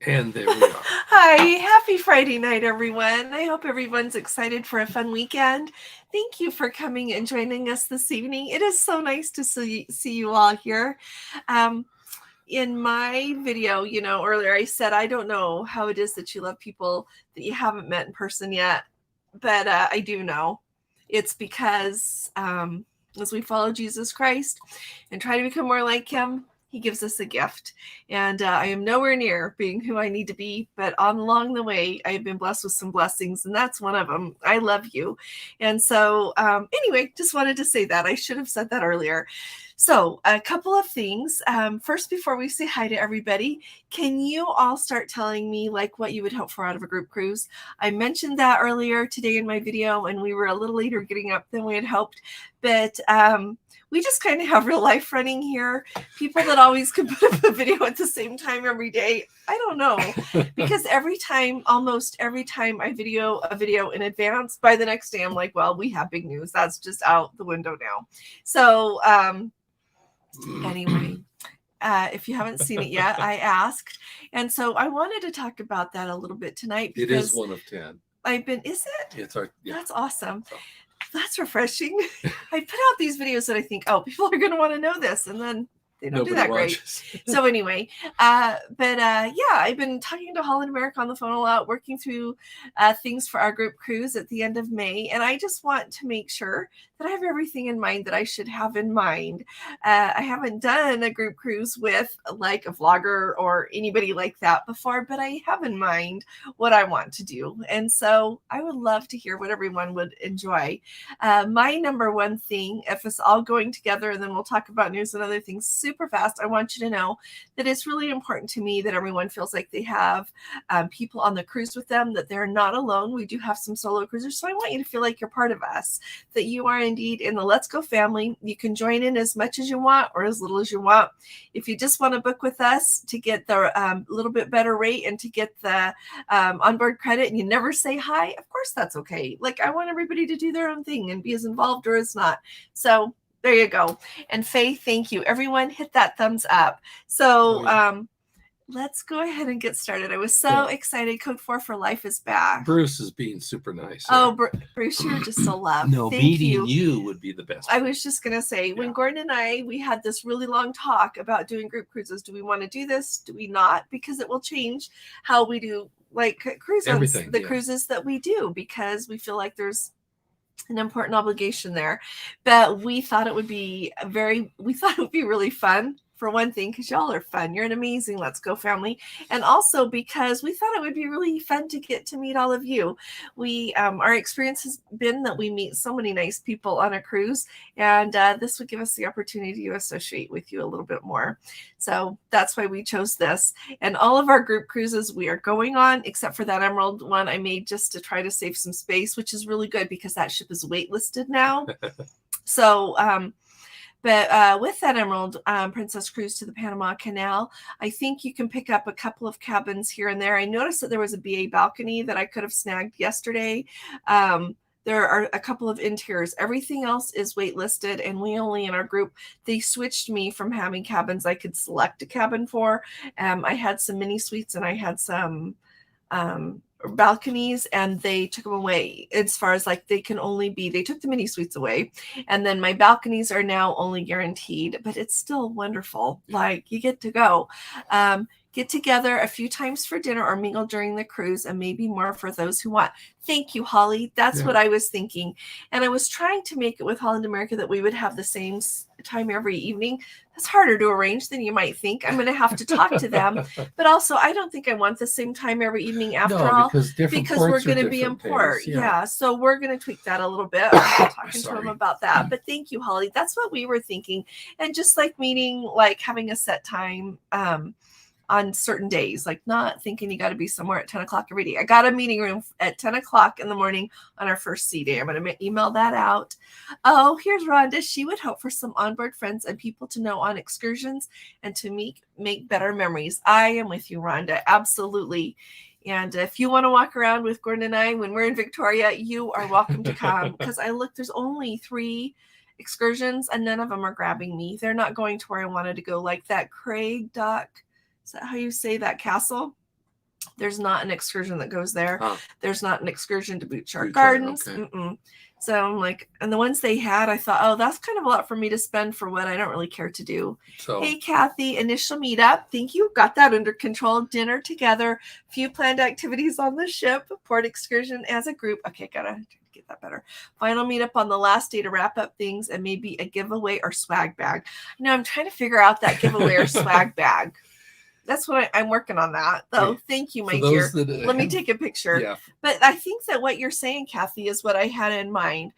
And there we are. Hi, happy Friday night, everyone. I hope everyone's excited for a fun weekend. Thank you for coming and joining us this evening. It is so nice to see you all here. In my video, earlier I said, I don't know how it is that you love people that you haven't met in person yet, but I do know. It's because as we follow Jesus Christ and try to become more like him, he gives us a gift. And I am nowhere near being who I need to be, but along the way, I have been blessed with some blessings, and that's one of them. I love you. And so, anyway, just wanted to say that. I should have said that earlier. So, a couple of things. First, before we say hi to everybody, can you all start telling me like what you would hope for out of a group cruise? I mentioned that earlier today in my video, and we were a little later getting up than we had hoped, but we just kind of have real life running here. People that always can put up a video at the same time every day. I don't know, because almost every time I video a video in advance, by the next day I'm like, well, we have big news. That's just out the window now. So anyway, if you haven't seen it yet, I asked. And so I wanted to talk about that a little bit tonight. It is 1 of 10. Is it? It's our, yeah. That's awesome. So. That's refreshing. I put out these videos that I think, oh, people are going to want to know this. And then they don't do that watches. Great. So anyway, yeah, I've been talking to Holland America on the phone a lot, working through things for our group cruise at the end of May. And I just want to make sure that I have everything in mind that I should have in mind. I haven't done a group cruise with like a vlogger or anybody like that before, but I have in mind what I want to do. And so I would love to hear what everyone would enjoy. My number one thing, if it's all going together, and then we'll talk about news and other things super fast, I want you to know that it's really important to me that everyone feels like they have people on the cruise with them, that they're not alone. We do have some solo cruisers, so I want you to feel like you're part of us, that you are indeed in the Let's Go family. You can join in as much as you want or as little as you want. If you just want to book with us to get the little bit better rate and to get the onboard credit and you never say hi, of course that's okay. Like, I want everybody to do their own thing and be as involved or as not. So there you go. And Faye, thank you. Everyone hit that thumbs up. So let's go ahead and get started. I was so excited. Code 4 for Life is back. Bruce is being super nice. Oh, Bruce, you're just a love. No, meeting you would be the best. I was just going to say, when Gordon and I, we had this really long talk about doing group cruises. Do we want to do this? Do we not? Because it will change how we do like cruises, cruises that we do, because we feel like there's an important obligation there. But we thought it would be really fun. For one thing, because y'all are fun. You're an amazing Let's Go family. And also because we thought it would be really fun to get to meet all of you. Our experience has been that we meet so many nice people on a cruise, and this would give us the opportunity to associate with you a little bit more. So that's why we chose this. And all of our group cruises we are going on, except for that Emerald one I made just to try to save some space, which is really good because that ship is waitlisted now. So, but with that Emerald Princess Cruise to the Panama Canal, I think you can pick up a couple of cabins here and there. I noticed that there was a BA balcony that I could have snagged yesterday. There are a couple of interiors. Everything else is waitlisted, and we only in our group, they switched me from having cabins I could select a cabin for. I had some mini suites and I had some balconies, and they took them away as far as like they took the mini suites away, and then my balconies are now only guaranteed, but it's still wonderful. Like, you get to go get together a few times for dinner or mingle during the cruise, and maybe more for those who want. Thank you, Holly. That's what I was thinking. And I was trying to make it with Holland America that we would have the same time every evening. That's harder to arrange than you might think. I'm going to have to talk to them. But also, I don't think I want the same time every evening after all. Because we're going to be in port. Yeah. So we're going to tweak that a little bit. I'm talking to them about that. But thank you, Holly. That's what we were thinking. And just like meeting, like having a set time on certain days, like not thinking you got to be somewhere at 10 o'clock every day. I got a meeting room at 10 o'clock in the morning on our first sea day. I'm going to email that out. Oh, here's Rhonda. She would hope for some onboard friends and people to know on excursions and to make better memories. I am with you, Rhonda. Absolutely. And if you want to walk around with Gordon and I when we're in Victoria, you are welcome to come, because there's only 3 excursions and none of them are grabbing me. They're not going to where I wanted to go, like that Craig Dock. Is that how you say that castle? There's not an excursion that goes there. Huh. There's not an excursion to Boot Shark Boot Shark, Gardens. okay. So I'm like, and the ones they had, I thought, oh, that's kind of a lot for me to spend for what I don't really care to do. So, hey, Kathy, initial meetup. Thank you. Got that under control. Dinner together. Few planned activities on the ship. Port excursion as a group. Okay, gotta get that better. Final meetup on the last day to wrap up things and maybe a giveaway or swag bag. Now I'm trying to figure out that giveaway or swag bag. That's what I'm working on that, though. Okay. Thank you, my dear. Let me take a picture. Yeah. But I think that what you're saying, Kathy, is what I had in mind.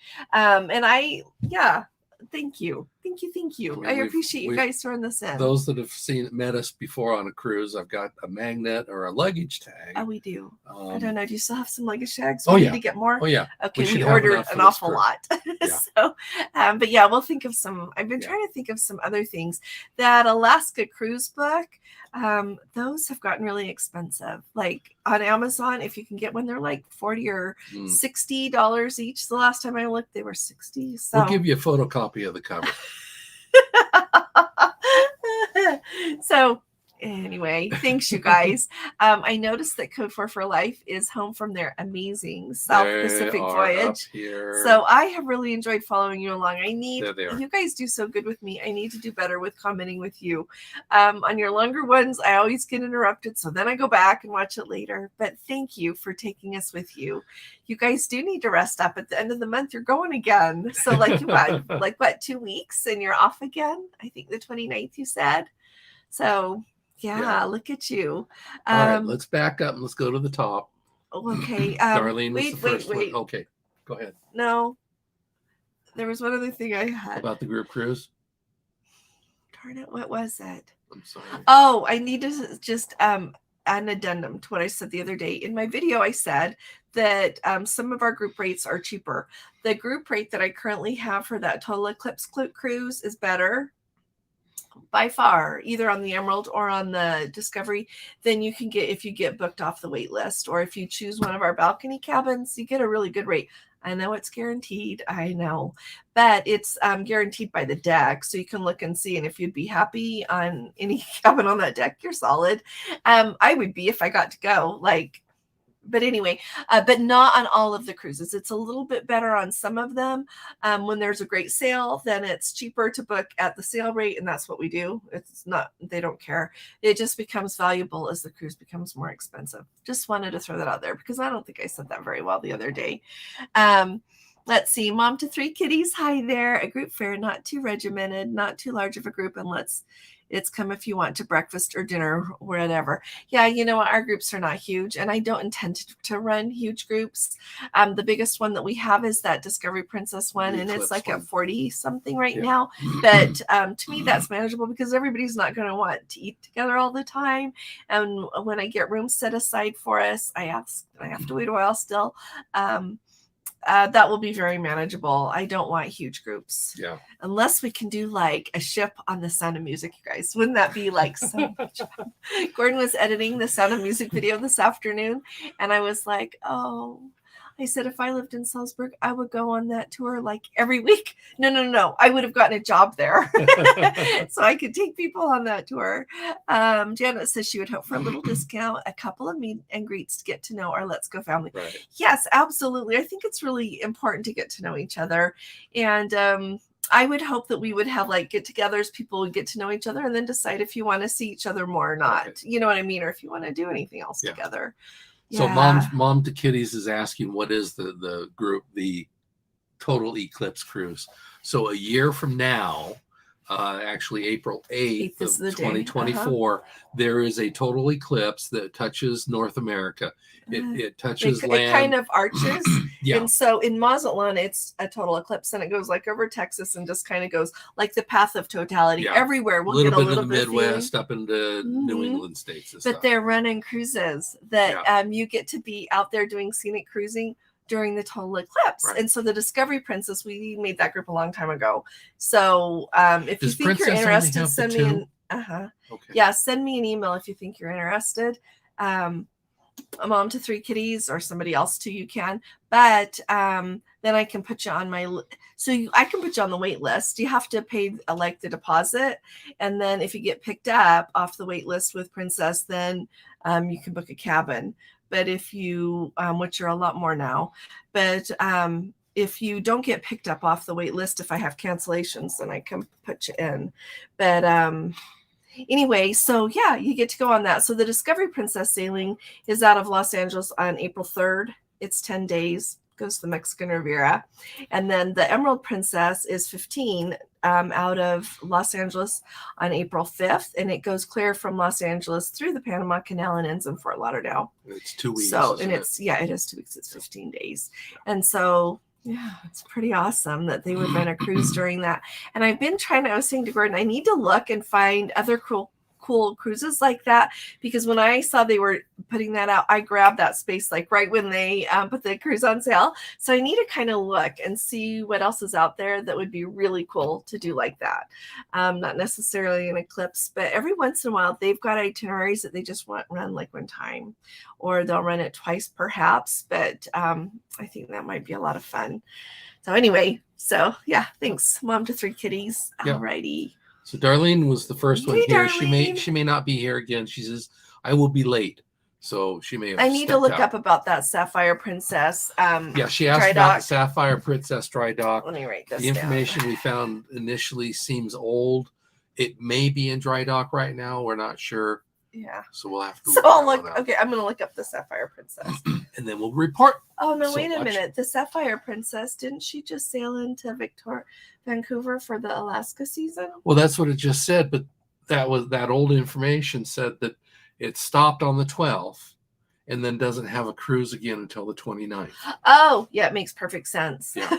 Thank you. Thank you. I appreciate you guys throwing this in. Those that have met us before on a cruise, I've got a magnet or a luggage tag. Oh, we do. I don't know. Do you still have some luggage tags? We need to get more? Oh, yeah. Okay, we ordered an awful lot. Yeah. So, but yeah, we'll think of some. I've been trying to think of some other things. That Alaska cruise book, those have gotten really expensive. Like on Amazon, if you can get one, they're like $40 or $60 each. The last time I looked, they were $60. So we'll give you a photocopy of the cover. So anyway, thanks you guys. I noticed that Code 4 for Life is home from their amazing South Pacific voyage. So I have really enjoyed following you along. You guys do so good with me. I need to do better with commenting with you. On your longer ones, I always get interrupted. So then I go back and watch it later. But thank you for taking us with you. You guys do need to rest up. At the end of the month, you're going again. So like you got like what, 2 weeks and you're off again? I think the 29th you said. So yeah, look at you. All right, let's back up and let's go to the top. Okay. Darlene was the first one. Okay, go ahead. No, there was one other thing I had. About the group cruise? Darn it, what was it? I'm sorry. Oh, I need to just an addendum to what I said the other day. In my video, I said that some of our group rates are cheaper. The group rate that I currently have for that Total Eclipse cruise is better by far, either on the Emerald or on the Discovery, than you can get if you get booked off the wait list, or if you choose one of our balcony cabins, you get a really good rate. I know it's guaranteed, I know, but it's guaranteed by the deck, so you can look and see. And if you'd be happy on any cabin on that deck, you're solid. I would be if I got to go. But anyway, but not on all of the cruises. It's a little bit better on some of them. When there's a great sale, then it's cheaper to book at the sale rate, and that's what we do. It's not, they don't care. It just becomes valuable as the cruise becomes more expensive. Just wanted to throw that out there because I don't think I said that very well the other day. Let's see, Mom to 3 kitties. Hi there. A group fare, not too regimented, not too large of a group, and it's come if you want to breakfast or dinner, whatever. Yeah, you know what? Our groups are not huge, and I don't intend to run huge groups. The biggest one that we have is that Discovery Princess one, and it's like at 40 something right now. But to me, that's manageable because everybody's not going to want to eat together all the time. And when I get rooms set aside for us, I have to wait a while still. That will be very manageable. I don't want huge groups. Yeah. Unless we can do like a ship on the Sound of Music, you guys. Wouldn't that be like so much fun? Gordon was editing the Sound of Music video this afternoon, and I was like, oh, I said, if I lived in Salzburg, I would go on that tour like every week. No. I would have gotten a job there. So I could take people on that tour. Janet says she would hope for a little discount, a couple of meet and greets to get to know our Let's Go family. Right. Yes, absolutely. I think it's really important to get to know each other. And I would hope that we would have like get-togethers. People would get to know each other and then decide if you want to see each other more or not. Right. You know what I mean? Or if you want to do anything else together. So Mom to Kitties is asking, what is the group, the Total Eclipse cruise? So a year from now, actually April 8th of 2024, there is a total eclipse that touches North America. It touches land. It kind of arches. And so in Mazatlan, it's a total eclipse, and it goes like over Texas and just kind of goes like the path of totality everywhere. We'll get a little bit in the Midwest, up into New England states. And stuff. They're running cruises that you get to be out there doing scenic cruising during the total eclipse. Right. And so the Discovery Princess, we made that group a long time ago. So if you think you're interested, send me send me an email if you think you're interested. a mom to 3 kitties or somebody else too, you can. But then I can put you on I can put you on the wait list. You have to pay like the deposit. And then if you get picked up off the wait list with Princess, then you can book a cabin. But if you, which are a lot more now, but if you don't get picked up off the wait list, if I have cancellations, then I can put you in. But anyway, so yeah, you get to go on that. So the Discovery Princess sailing is out of Los Angeles on April 3rd. It's 10 days, goes to the Mexican Riviera. And then the Emerald Princess is 15 out of Los Angeles on April 5th. And it goes clear from Los Angeles through the Panama Canal and ends in Fort Lauderdale. It's 2 weeks. So, and it is 2 weeks. It's 15 days. And so, yeah, it's pretty awesome that they would run a cruise during that. And I was saying to Gordon, I need to look and find other cool cruises like that, because when I saw they were putting that out, I grabbed that space like right when they put the cruise on sale. So I need to kind of look and see what else is out there that would be really cool to do like that. Not necessarily an eclipse, but every once in a while they've got itineraries that they just run like one time, or they'll run it twice perhaps. But I think that might be a lot of fun. So anyway, so yeah, thanks, Mom to 3 kitties. Yep. Alrighty. So Darlene was the first one here. Darlene. She may not be here again. She says, I will be late. So she may have I need to look out. up about that Sapphire Princess. Yeah, she asked about the Sapphire Princess dry dock. Let me write this The information we found initially seems old. It may be in dry dock right now. We're not sure. Yeah. So we'll have to Okay, I'm going to look up the Sapphire Princess. And then we'll report. Oh, no, wait a minute. The Sapphire Princess, didn't she just sail into Vancouver for the Alaska season? Well, that's what it just said, but that old information said that it stopped on the 12th and then doesn't have a cruise again until the 29th. Oh, yeah, it makes perfect sense. Yeah.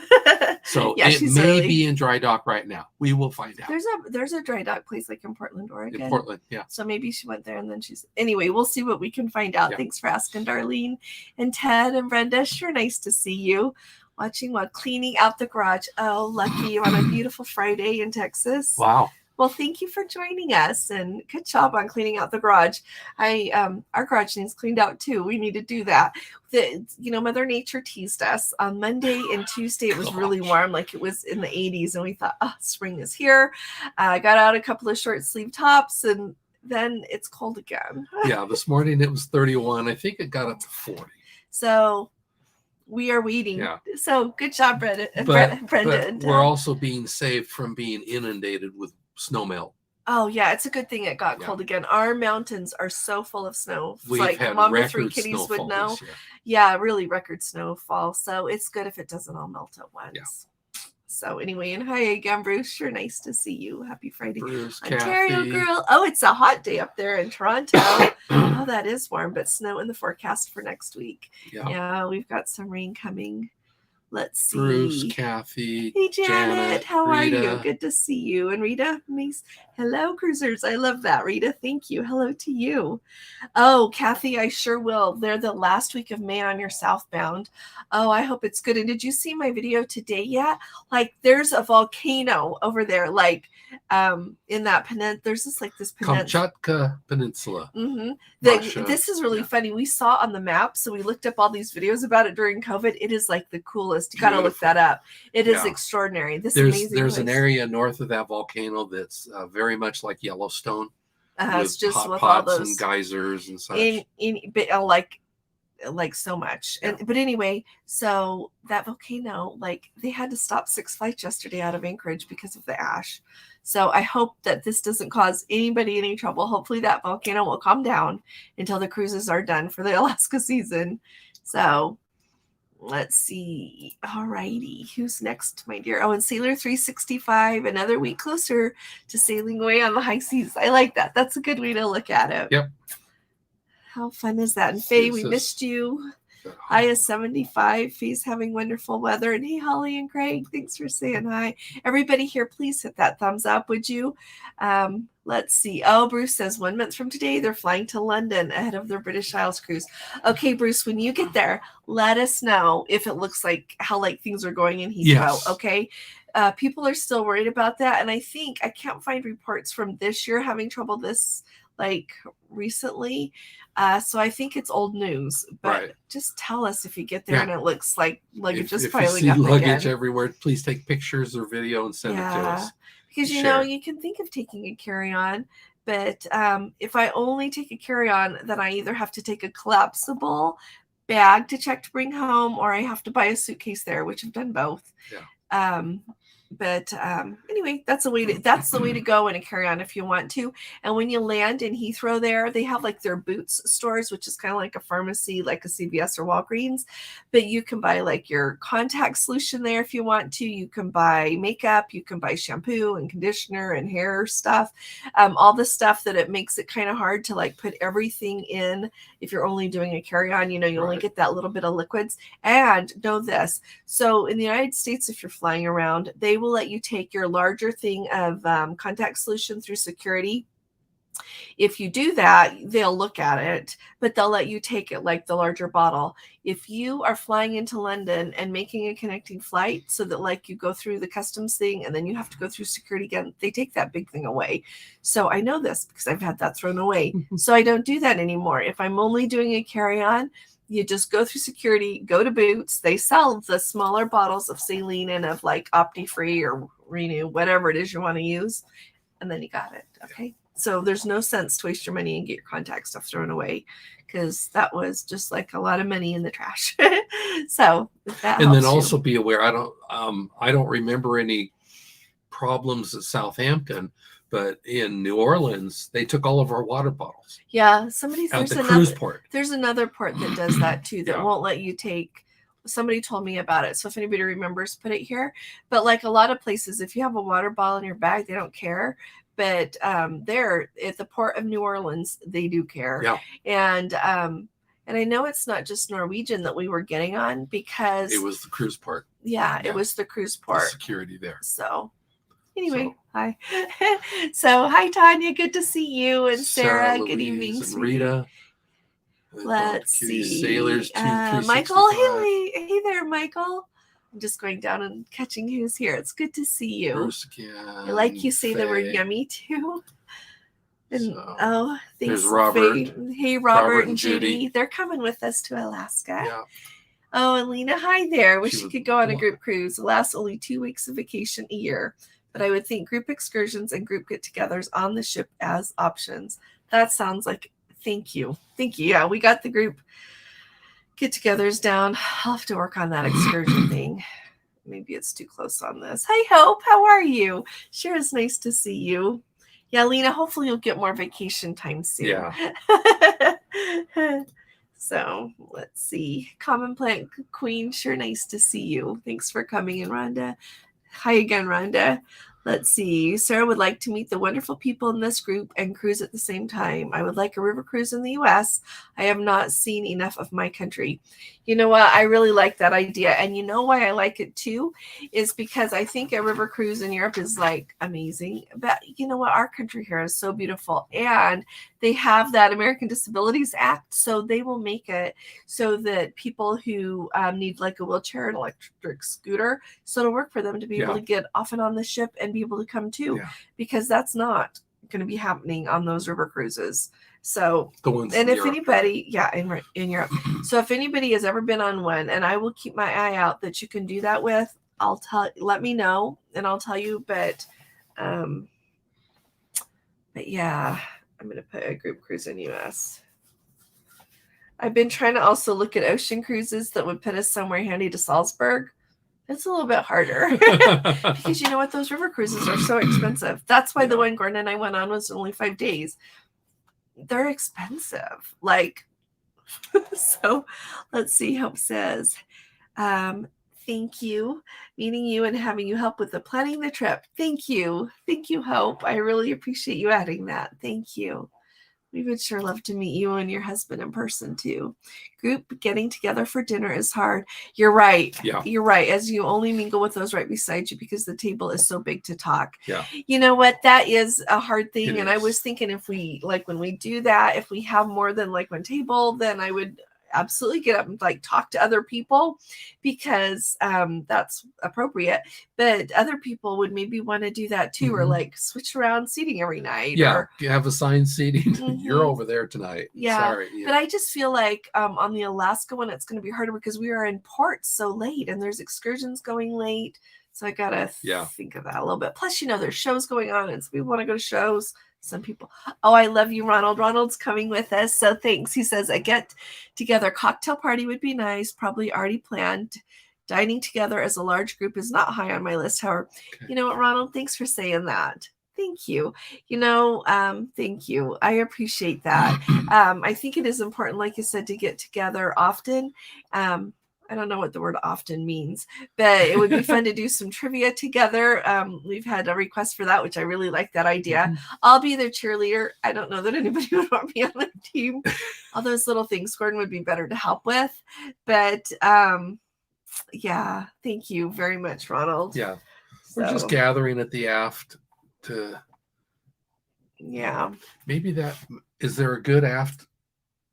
So yeah, it may be in dry dock right now. We will find out. There's a dry dock place like in Portland, Oregon. In Portland, yeah. So maybe she went there and then anyway, we'll see what we can find out. Yeah. Thanks for asking, Darlene and Ted and Brenda. Sure nice to see you. Watching while cleaning out the garage. Oh, lucky you on a beautiful Friday in Texas. Wow. Well, thank you for joining us, and good job on cleaning out the garage. Our garage needs cleaned out too. We need to do that. Mother Nature teased us on Monday and Tuesday. It was really warm, like it was in the 80s, and we thought, oh, spring is here. I got out a couple of short sleeve tops, and then it's cold again. Yeah, this morning it was 31. I think it got up to 40. So we are waiting. Yeah. So good job, Brenda. But we're also being saved from being inundated with snow melt. Oh yeah, it's a good thing it got cold again. Our mountains are so full of snow. We've like had Mom record to 3 kitties would know. Yeah, really record snowfall. So it's good if it doesn't all melt at once. Yeah. So anyway, and hi again, Bruce. Sure nice to see you. Happy Friday. Bruce, Ontario Kathy. Girl. Oh, it's a hot day up there in Toronto. Oh, that is warm, but snow in the forecast for next week. Yeah, we've got some rain coming. Let's see. Bruce, Kathy. Hey, Janet. How Rita. are you? Good to see you. And Rita, hello, cruisers. I love that, Rita. Thank you. Hello to you. Oh, Kathy, I sure will. They're the last week of May on your southbound. Oh, I hope it's good. And did you see my video today yet? Like, there's a volcano over there, like in that peninsula. There's this peninsula. Kamchatka Peninsula. Mm-hmm. This is really funny. We saw on the map, so we looked up all these videos about it during COVID. It is like the coolest. You got to look that up. It is extraordinary. There's place. An area north of that volcano that's very much like Yellowstone. It's just hot with pots all those and geysers and such. Like so much. But anyway, so that volcano, like they had to stop 6 flights yesterday out of Anchorage because of the ash. So I hope that this doesn't cause anybody any trouble. Hopefully that volcano will calm down until the cruises are done for the Alaska season. So let's see. All righty. Who's next, my dear? Oh, and Sailor 365, another week closer to sailing away on the high seas. I like that. That's a good way to look at it. Yep. How fun is that? And Faye, we missed you. Hi is 75. Faye's having wonderful weather. And hey, Holly and Craig, thanks for saying hi. Everybody here, please hit that thumbs up, would you? Let's see. Oh, Bruce says 1 month from today, they're flying to London ahead of their British Isles cruise. Okay, Bruce, when you get there, let us know if it looks like how things are going in Heathrow. Yes. Okay. people are still worried about that. And I think I can't find reports from this year having trouble this like recently. So I think it's old news, but just tell us if you get there and it looks like luggage is piling up luggage again. everywhere, please take pictures or video and send it to us. Because, you know, you can think of taking a carry-on, but if I only take a carry-on, then I either have to take a collapsible bag to check to bring home, or I have to buy a suitcase there, which I've done both. But anyway, that's the way to go in a carry-on if you want to. And when you land in Heathrow there, they have like their Boots stores, which is kind of like a pharmacy, like a CVS or Walgreens, but you can buy like your contact solution there if you want to. You can buy makeup, you can buy shampoo and conditioner and hair stuff, all the stuff that it makes it kind of hard to like put everything in. If you're only doing a carry-on, you know, you only get that little bit of liquids. And know this, so in the United States, if you're flying around, they will let you take your larger thing of contact solution through security. If you do that, they'll look at it, but they'll let you take it like the larger bottle. If you are flying into London and making a connecting flight so that like you go through the customs thing and then you have to go through security again, they take that big thing away. So I know this because I've had that thrown away. So I don't do that anymore. If I'm only doing a carry-on, you just go through security, go to Boots. They sell the smaller bottles of saline and of like Opti-Free or Renew, whatever it is you want to use. And then you got it. Okay. So there's no sense to waste your money and get your contact stuff thrown away, because that was just like a lot of money in the trash. So that and then helps also you. be aware, I don't remember any problems at Southampton, but in New Orleans, they took all of our water bottles. Yeah, at the cruise port. There's another port that does that too, that won't let you take. Somebody told me about it. So if anybody remembers, put it here. But like a lot of places, if you have a water bottle in your bag, they don't care. But there at the port of New Orleans, they do care. Yeah. And I know it's not just Norwegian that we were getting on, because it was the cruise port. Yeah, it was the cruise port. The security there. So anyway, hi. So hi, Tanya. Good to see you. And Sarah, good evening. And Rita. Let's see. Sailors, Michael. Hey there, Michael. I'm just going down and catching who's here. It's good to see you. Bruce again, I like you say the word yummy too. And thanks, there's Robert. Hey, Robert and Judy. They're coming with us to Alaska. Yeah. Oh, and Lena, hi there. Wish you could go on a group cruise. It lasts only 2 weeks of vacation a year, but I would think group excursions and group get-togethers on the ship as options. That sounds like, thank you. Yeah, we got the group get-togethers down. I'll have to work on that excursion thing. Maybe it's too close on this. Hi, Hope. How are you? Sure is nice to see you. Yeah, Lena, hopefully you'll get more vacation time soon. Yeah. So let's see. Common Plant Queen, sure nice to see you. Thanks for coming in, Rhonda. Hi again, Rhonda. Let's see. Sarah would like to meet the wonderful people in this group and cruise at the same time. I would like a river cruise in the U.S. I have not seen enough of my country. You know what? I really like that idea. And you know why I like it too? Is because I think a river cruise in Europe is like amazing. But you know what? Our country here is so beautiful. And they have that American Disabilities Act. So they will make it so that people who need like a wheelchair and electric scooter, so it'll work for them to be able to get off and on the ship and be able to come too. Because that's not going to be happening on those river cruises. So, and if anybody, in Europe. So if anybody has ever been on one, and I will keep my eye out that you can do that with, let me know and I'll tell you. But yeah, I'm going to put a group cruise in US. I've been trying to also look at ocean cruises that would put us somewhere handy to Salzburg. It's a little bit harder because you know what? Those river cruises are so expensive. That's why the one Gordon and I went on was only 5 days. They're expensive. Like, so let's see. Hope says, thank you. Meeting you and having you help with the planning the trip. Thank you. Thank you, Hope. I really appreciate you adding that. Thank you. We would sure love to meet you and your husband in person too. Group getting together for dinner is hard. You're right. Yeah. You're right. As you only mingle with those right beside you because the table is so big to talk. Yeah. You know what? That is a hard thing. It and is. I was thinking if we, like when we do that, if we have more than like one table, then I would absolutely get up and like talk to other people, because that's appropriate. But other people would maybe want to do that too, or like switch around seating every night. Yeah, or have assigned seating. You're over there tonight. Yeah. Sorry. But I just feel like on the Alaska one, it's going to be harder because we are in port so late, and there's excursions going late. So I got to think of that a little bit. Plus, there's shows going on, and some people want to go to shows. Some people, oh, I love you, Ronald. Ronald's coming with us, so thanks. He says, a get-together cocktail party would be nice, probably already planned. Dining together as a large group is not high on my list. However, you know what, Ronald? Thanks for saying that. Thank you. Thank you. I appreciate that. I think it is important, like you said, to get together often. I don't know what the word often means, but it would be fun to do some trivia together. We've had a request for that, which I really like that idea. I'll be their cheerleader. I don't know that anybody would want me on the team. All those little things Gordon would be better to help with. But yeah, thank you very much, Ronald. Yeah. We're just gathering at the aft to maybe that is there a good aft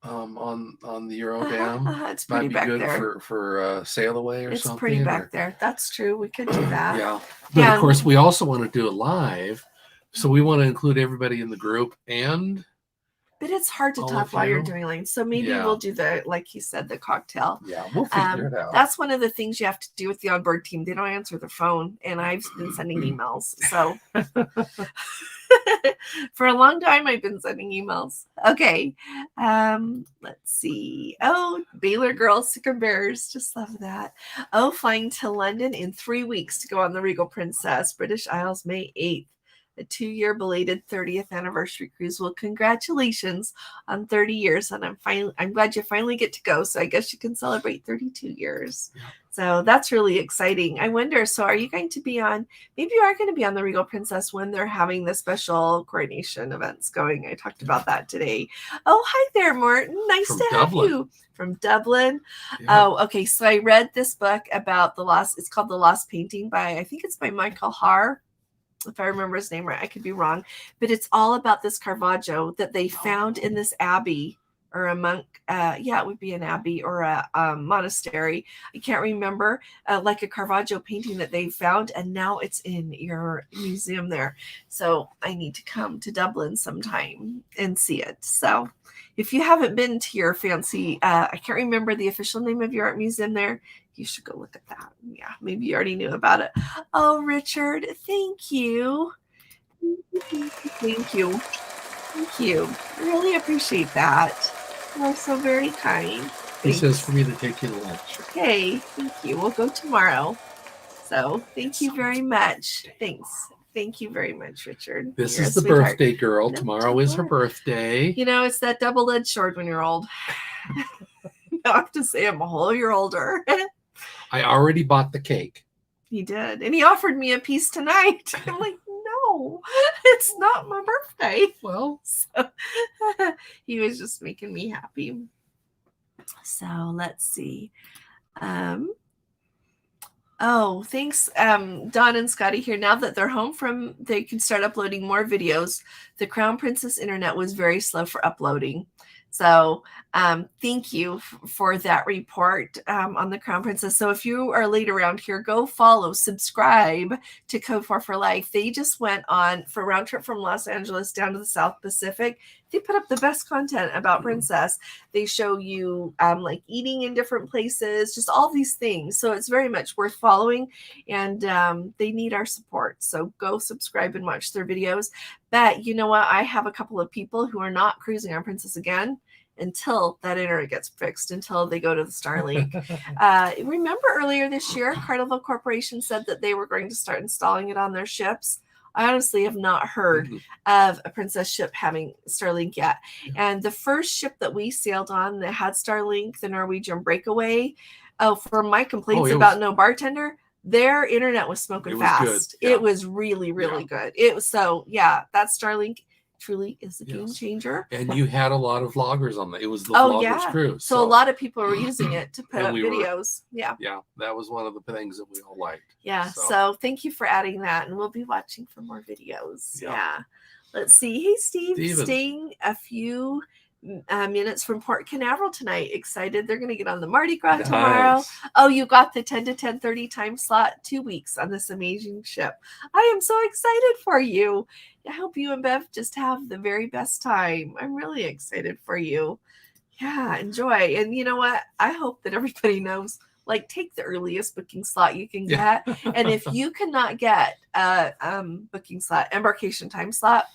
on the Euro Dam? It's pretty back there for sail away or something. It's pretty back there. That's true. We could do that. But of course we also want to do it live, so we want to include everybody in the group. But it's hard to talk while you're doing lines. So maybe we'll do like he said, the cocktail. Yeah, we'll figure it out. That's one of the things you have to do with the onboard team. They don't answer their phone, and I've been sending emails. So for a long time, I've been sending emails. Okay. Let's see. Oh, Baylor girls, sick and bears. Just love that. Oh, flying to London in 3 weeks to go on the Regal Princess, British Isles, May 8th. A 2-year belated 30th anniversary cruise. Well, congratulations on 30 years. And I'm glad you finally get to go. So I guess you can celebrate 32 years. Yeah. So that's really exciting. I wonder, so are you going to be maybe you are going to be on the Regal Princess when they're having the special coronation events going. I talked about that today. Oh, hi there, Martin. Nice to have you. From Dublin. Yeah. Oh, okay. So I read this book about it's called The Lost Painting I think it's by Michael Haar. If I remember his name right, I could be wrong, but it's all about this Caravaggio that they found in this abbey or a monk. It would be an abbey or a monastery. I can't remember, like a Caravaggio painting that they found, and now it's in your museum there. So I need to come to Dublin sometime and see it. So if you haven't been to your fancy, I can't remember the official name of your art museum there, you should go look at that. Yeah, maybe you already knew about it. Oh, Richard, thank you. Thank you. Thank you. I really appreciate that. You're so very kind. He says for me to take you to lunch. Okay, thank you. We'll go tomorrow. So thank you very much. Thanks. Thank you very much, Richard. This is the birthday girl. Tomorrow is her birthday. It's that double-edged sword when you're old. I have to say I'm a whole year older. I already bought the cake. He did. And he offered me a piece tonight. I'm like, no, it's not my birthday. Well, so, he was just making me happy. So let's see. Oh, thanks, Don and Scotty here. Now that they're home they can start uploading more videos. The Crown Princess internet was very slow for uploading. So thank you for that report on the Crown Princess. So if you are late around here, go subscribe to Code 4 for Life. They just went on for a round trip from Los Angeles down to the South Pacific. They put up the best content about Princess. They show you like eating in different places, just all these things. So it's very much worth following, and they need our support. So go subscribe and watch their videos. But you know what? I have a couple of people who are not cruising on Princess again until that internet gets fixed, until they go to the Starlink. Remember earlier this year, Carnival Corporation said that they were going to start installing it on their ships. I honestly have not heard of a Princess ship having Starlink yet. And the first ship that we sailed on that had Starlink, the Norwegian Breakaway, for my complaints about no bartender, their internet was smoking fast. Yeah. It was really, really good. It was that Starlink truly is a game changer. And you had a lot of vloggers on that. It was the vloggers cruise. So a lot of people were using it to put up videos. Yeah, that was one of the things that we all liked. Yeah, so thank you for adding that, and we'll be watching for more videos. Yeah. Let's see. Hey, Steve, staying a few minutes from Port Canaveral tonight. Excited. They're going to get on the Mardi Gras tomorrow. Oh, you got the 10 to 10:30 time slot, 2 weeks on this amazing ship. I am so excited for you. I hope you and Bev just have the very best time. I'm really excited for you. Yeah, enjoy. And you know what? I hope that everybody knows, like, take the earliest booking slot you can get. And if you cannot get a booking slot, embarkation time slot,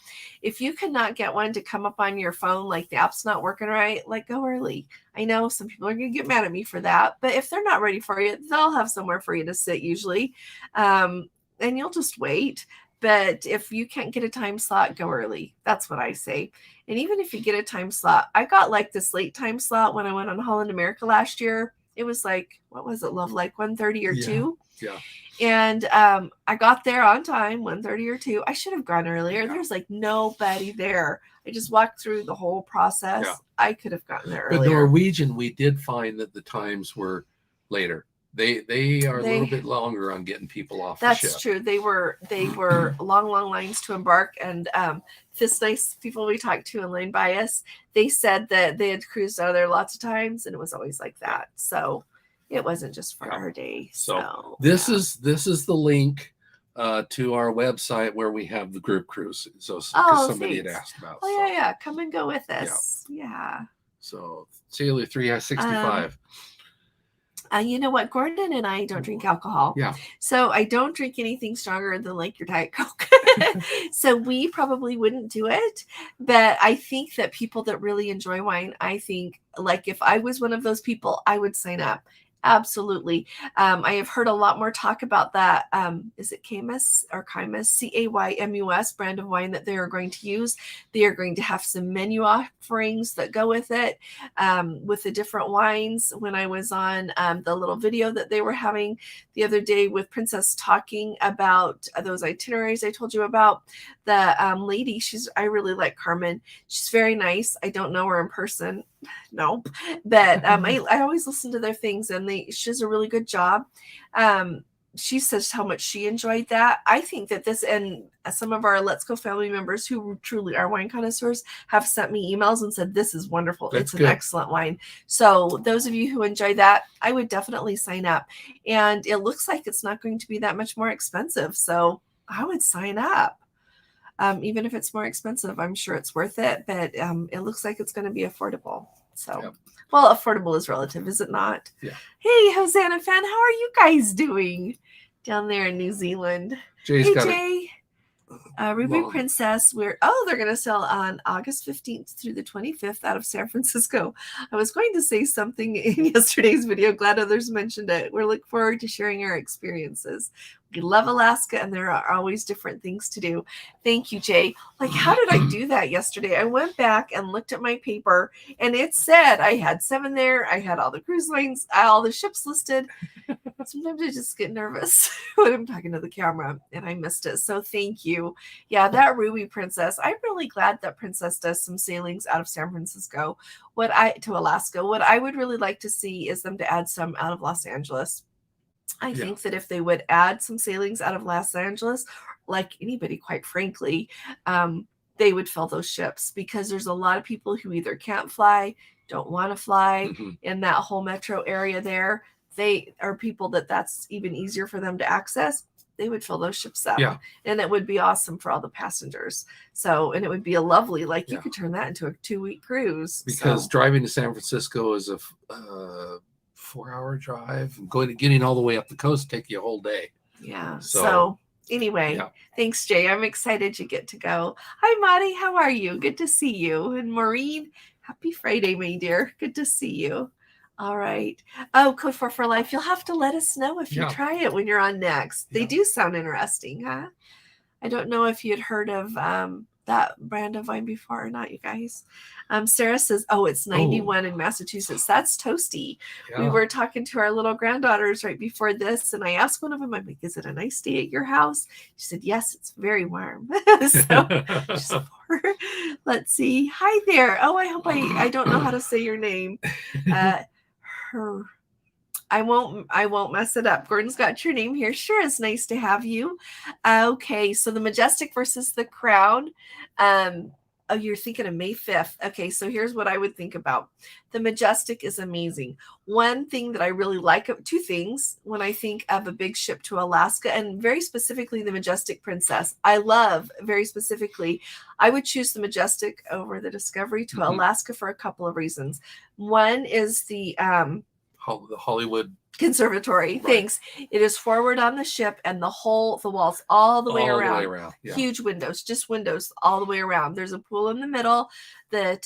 if you cannot get one to come up on your phone, like the app's not working right, like, go early. I know some people are going to get mad at me for that, but if they're not ready for you, they'll have somewhere for you to sit usually. And you'll just wait. But if you can't get a time slot, go early. That's what I say. And even if you get a time slot, I got like this late time slot when I went on Holland America last year. It was like, what was it, Love? Like 1:30 or 2? Yeah. And I got there on time, 1:30 or 2. I should have gone earlier. Yeah. There's like nobody there. I just walked through the whole process. Yeah. I could have gotten there earlier. But Norwegian, we did find that the times were later. They are a little bit longer on getting people off the ship. That's true. They were long lines to embark. And this nice people we talked to in line by us, they said that they had cruised out of there lots of times, and it was always like that. So it wasn't just for our day. So this is the link to our website where we have the group cruise. So somebody had asked about. Oh yeah, come and go with us. Yeah. So Sailor 365. You know what? Gordon and I don't drink alcohol. Yeah. So I don't drink anything stronger than like your Diet Coke. So we probably wouldn't do it. But I think that people that really enjoy wine, I think, like, if I was one of those people, I would sign up. Absolutely. I have heard a lot more talk about that. Is it Caymus or Caymus, Caymus brand of wine that they are going to use? They are going to have some menu offerings that go with it, with the different wines. When I was on the little video that they were having the other day with Princess talking about those itineraries I told you about, the lady, I really like Carmen. She's very nice. I don't know her in person. No, but I always listen to their things, and she does a really good job. She says how much she enjoyed that. I think that this, and some of our Let's Go family members who truly are wine connoisseurs have sent me emails and said, this is wonderful. It's an excellent wine. So those of you who enjoy that, I would definitely sign up. And it looks like it's not going to be that much more expensive. So I would sign up. Even if it's more expensive, I'm sure it's worth it, but it looks like it's going to be affordable. So, Well, affordable is relative, is it not? Yeah. Hey, Hosanna fan, how are you guys doing down there in New Zealand? Jay. Ruby Princess, they're going to sell on August 15th through the 25th out of San Francisco. I was going to say something in yesterday's video. Glad others mentioned it. We're looking forward to sharing our experiences. We love Alaska, and there are always different things to do. Thank you, Jay. Like, how did I do that yesterday? I went back and looked at my paper, and it said I had 7 there. I had all the cruise lines, all the ships listed. Sometimes I just get nervous when I'm talking to the camera, and I missed it. So thank you. Yeah, that Ruby Princess. I'm really glad that Princess does some sailings out of San Francisco. To Alaska. What I would really like to see is them to add some out of Los Angeles. I think that if they would add some sailings out of Los Angeles, like anybody, quite frankly, they would fill those ships, because there's a lot of people who either can't fly, don't want to fly in that whole metro area there. They are people that's even easier for them to access. They would fill those ships up. Yeah. And it would be awesome for all the passengers. So, and it would be a lovely, you could turn that into a 2-week cruise. Because driving to San Francisco is a 4-hour drive, and getting all the way up the coast take you a whole day. Yeah. So anyway, thanks, Jay. I'm excited you get to go. Hi, Maddie. How are you? Good to see you. And Maureen, happy Friday, my dear. Good to see you. All right. Oh, Code 4 for Life. You'll have to let us know if you try it when you're on next. They do sound interesting, huh? I don't know if you'd heard of that brand of wine before or not, you guys. Sarah says, it's 91 in Massachusetts. That's toasty. Yeah. We were talking to our little granddaughters right before this, and I asked one of them, I'm like, is it a nice day at your house? She said, yes, it's very warm. So let's see. Hi there. Oh, I hope I don't know how to say your name. I won't mess it up. Gordon's got your name here. Sure, it's nice to have you. Okay, so the Majestic versus the Crown. Oh, you're thinking of May 5th. Okay, so here's what I would think about. The Majestic is amazing. One thing that I really like, two things, when I think of a big ship to Alaska, and very specifically the Majestic Princess, I love very specifically, I would choose the Majestic over the Discovery to Alaska for a couple of reasons. One is the Hollywood Conservatory. Right. Thanks. It is forward on the ship, and the walls all the way around. Yeah. Huge windows, just windows all the way around. There's a pool in the middle that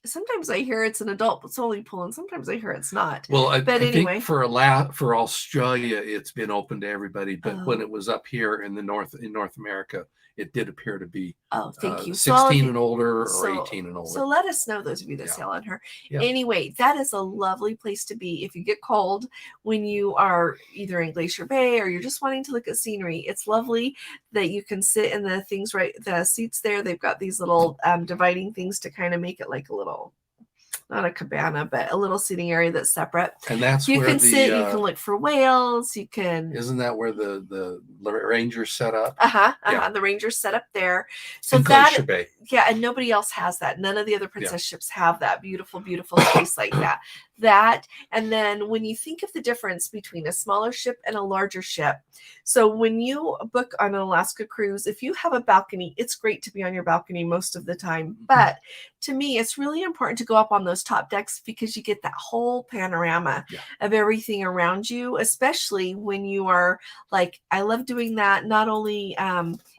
sometimes I hear it's an adult only pool, and sometimes I hear it's not. Well, I think for Australia, it's been open to everybody, but when it was up here in North America, it did appear to be thank you. 16 and older or 18 and older. So let us know, those of you that sail on her. Yeah. Anyway, that is a lovely place to be if you get cold when you are either in Glacier Bay or you're just wanting to look at scenery. It's lovely that you can sit in the seats there. They've got these little dividing things to kind of make it like a little, not a cabana, but a little seating area that's separate. And that's you where can sit, you can look for whales, you can. Isn't that where the Rangers set up? Yeah. The Rangers set up there. So Glacier Bay. Yeah, and nobody else has that. None of the other princess ships have that beautiful, beautiful space like that. And then when you think of the difference between a smaller ship and a larger ship, so when you book on an Alaska cruise, if you have a balcony, it's great to be on your balcony most of the time. But to me, it's really important to go up on those top decks because you get that whole panorama of everything around you, especially when you are like, I love doing that not only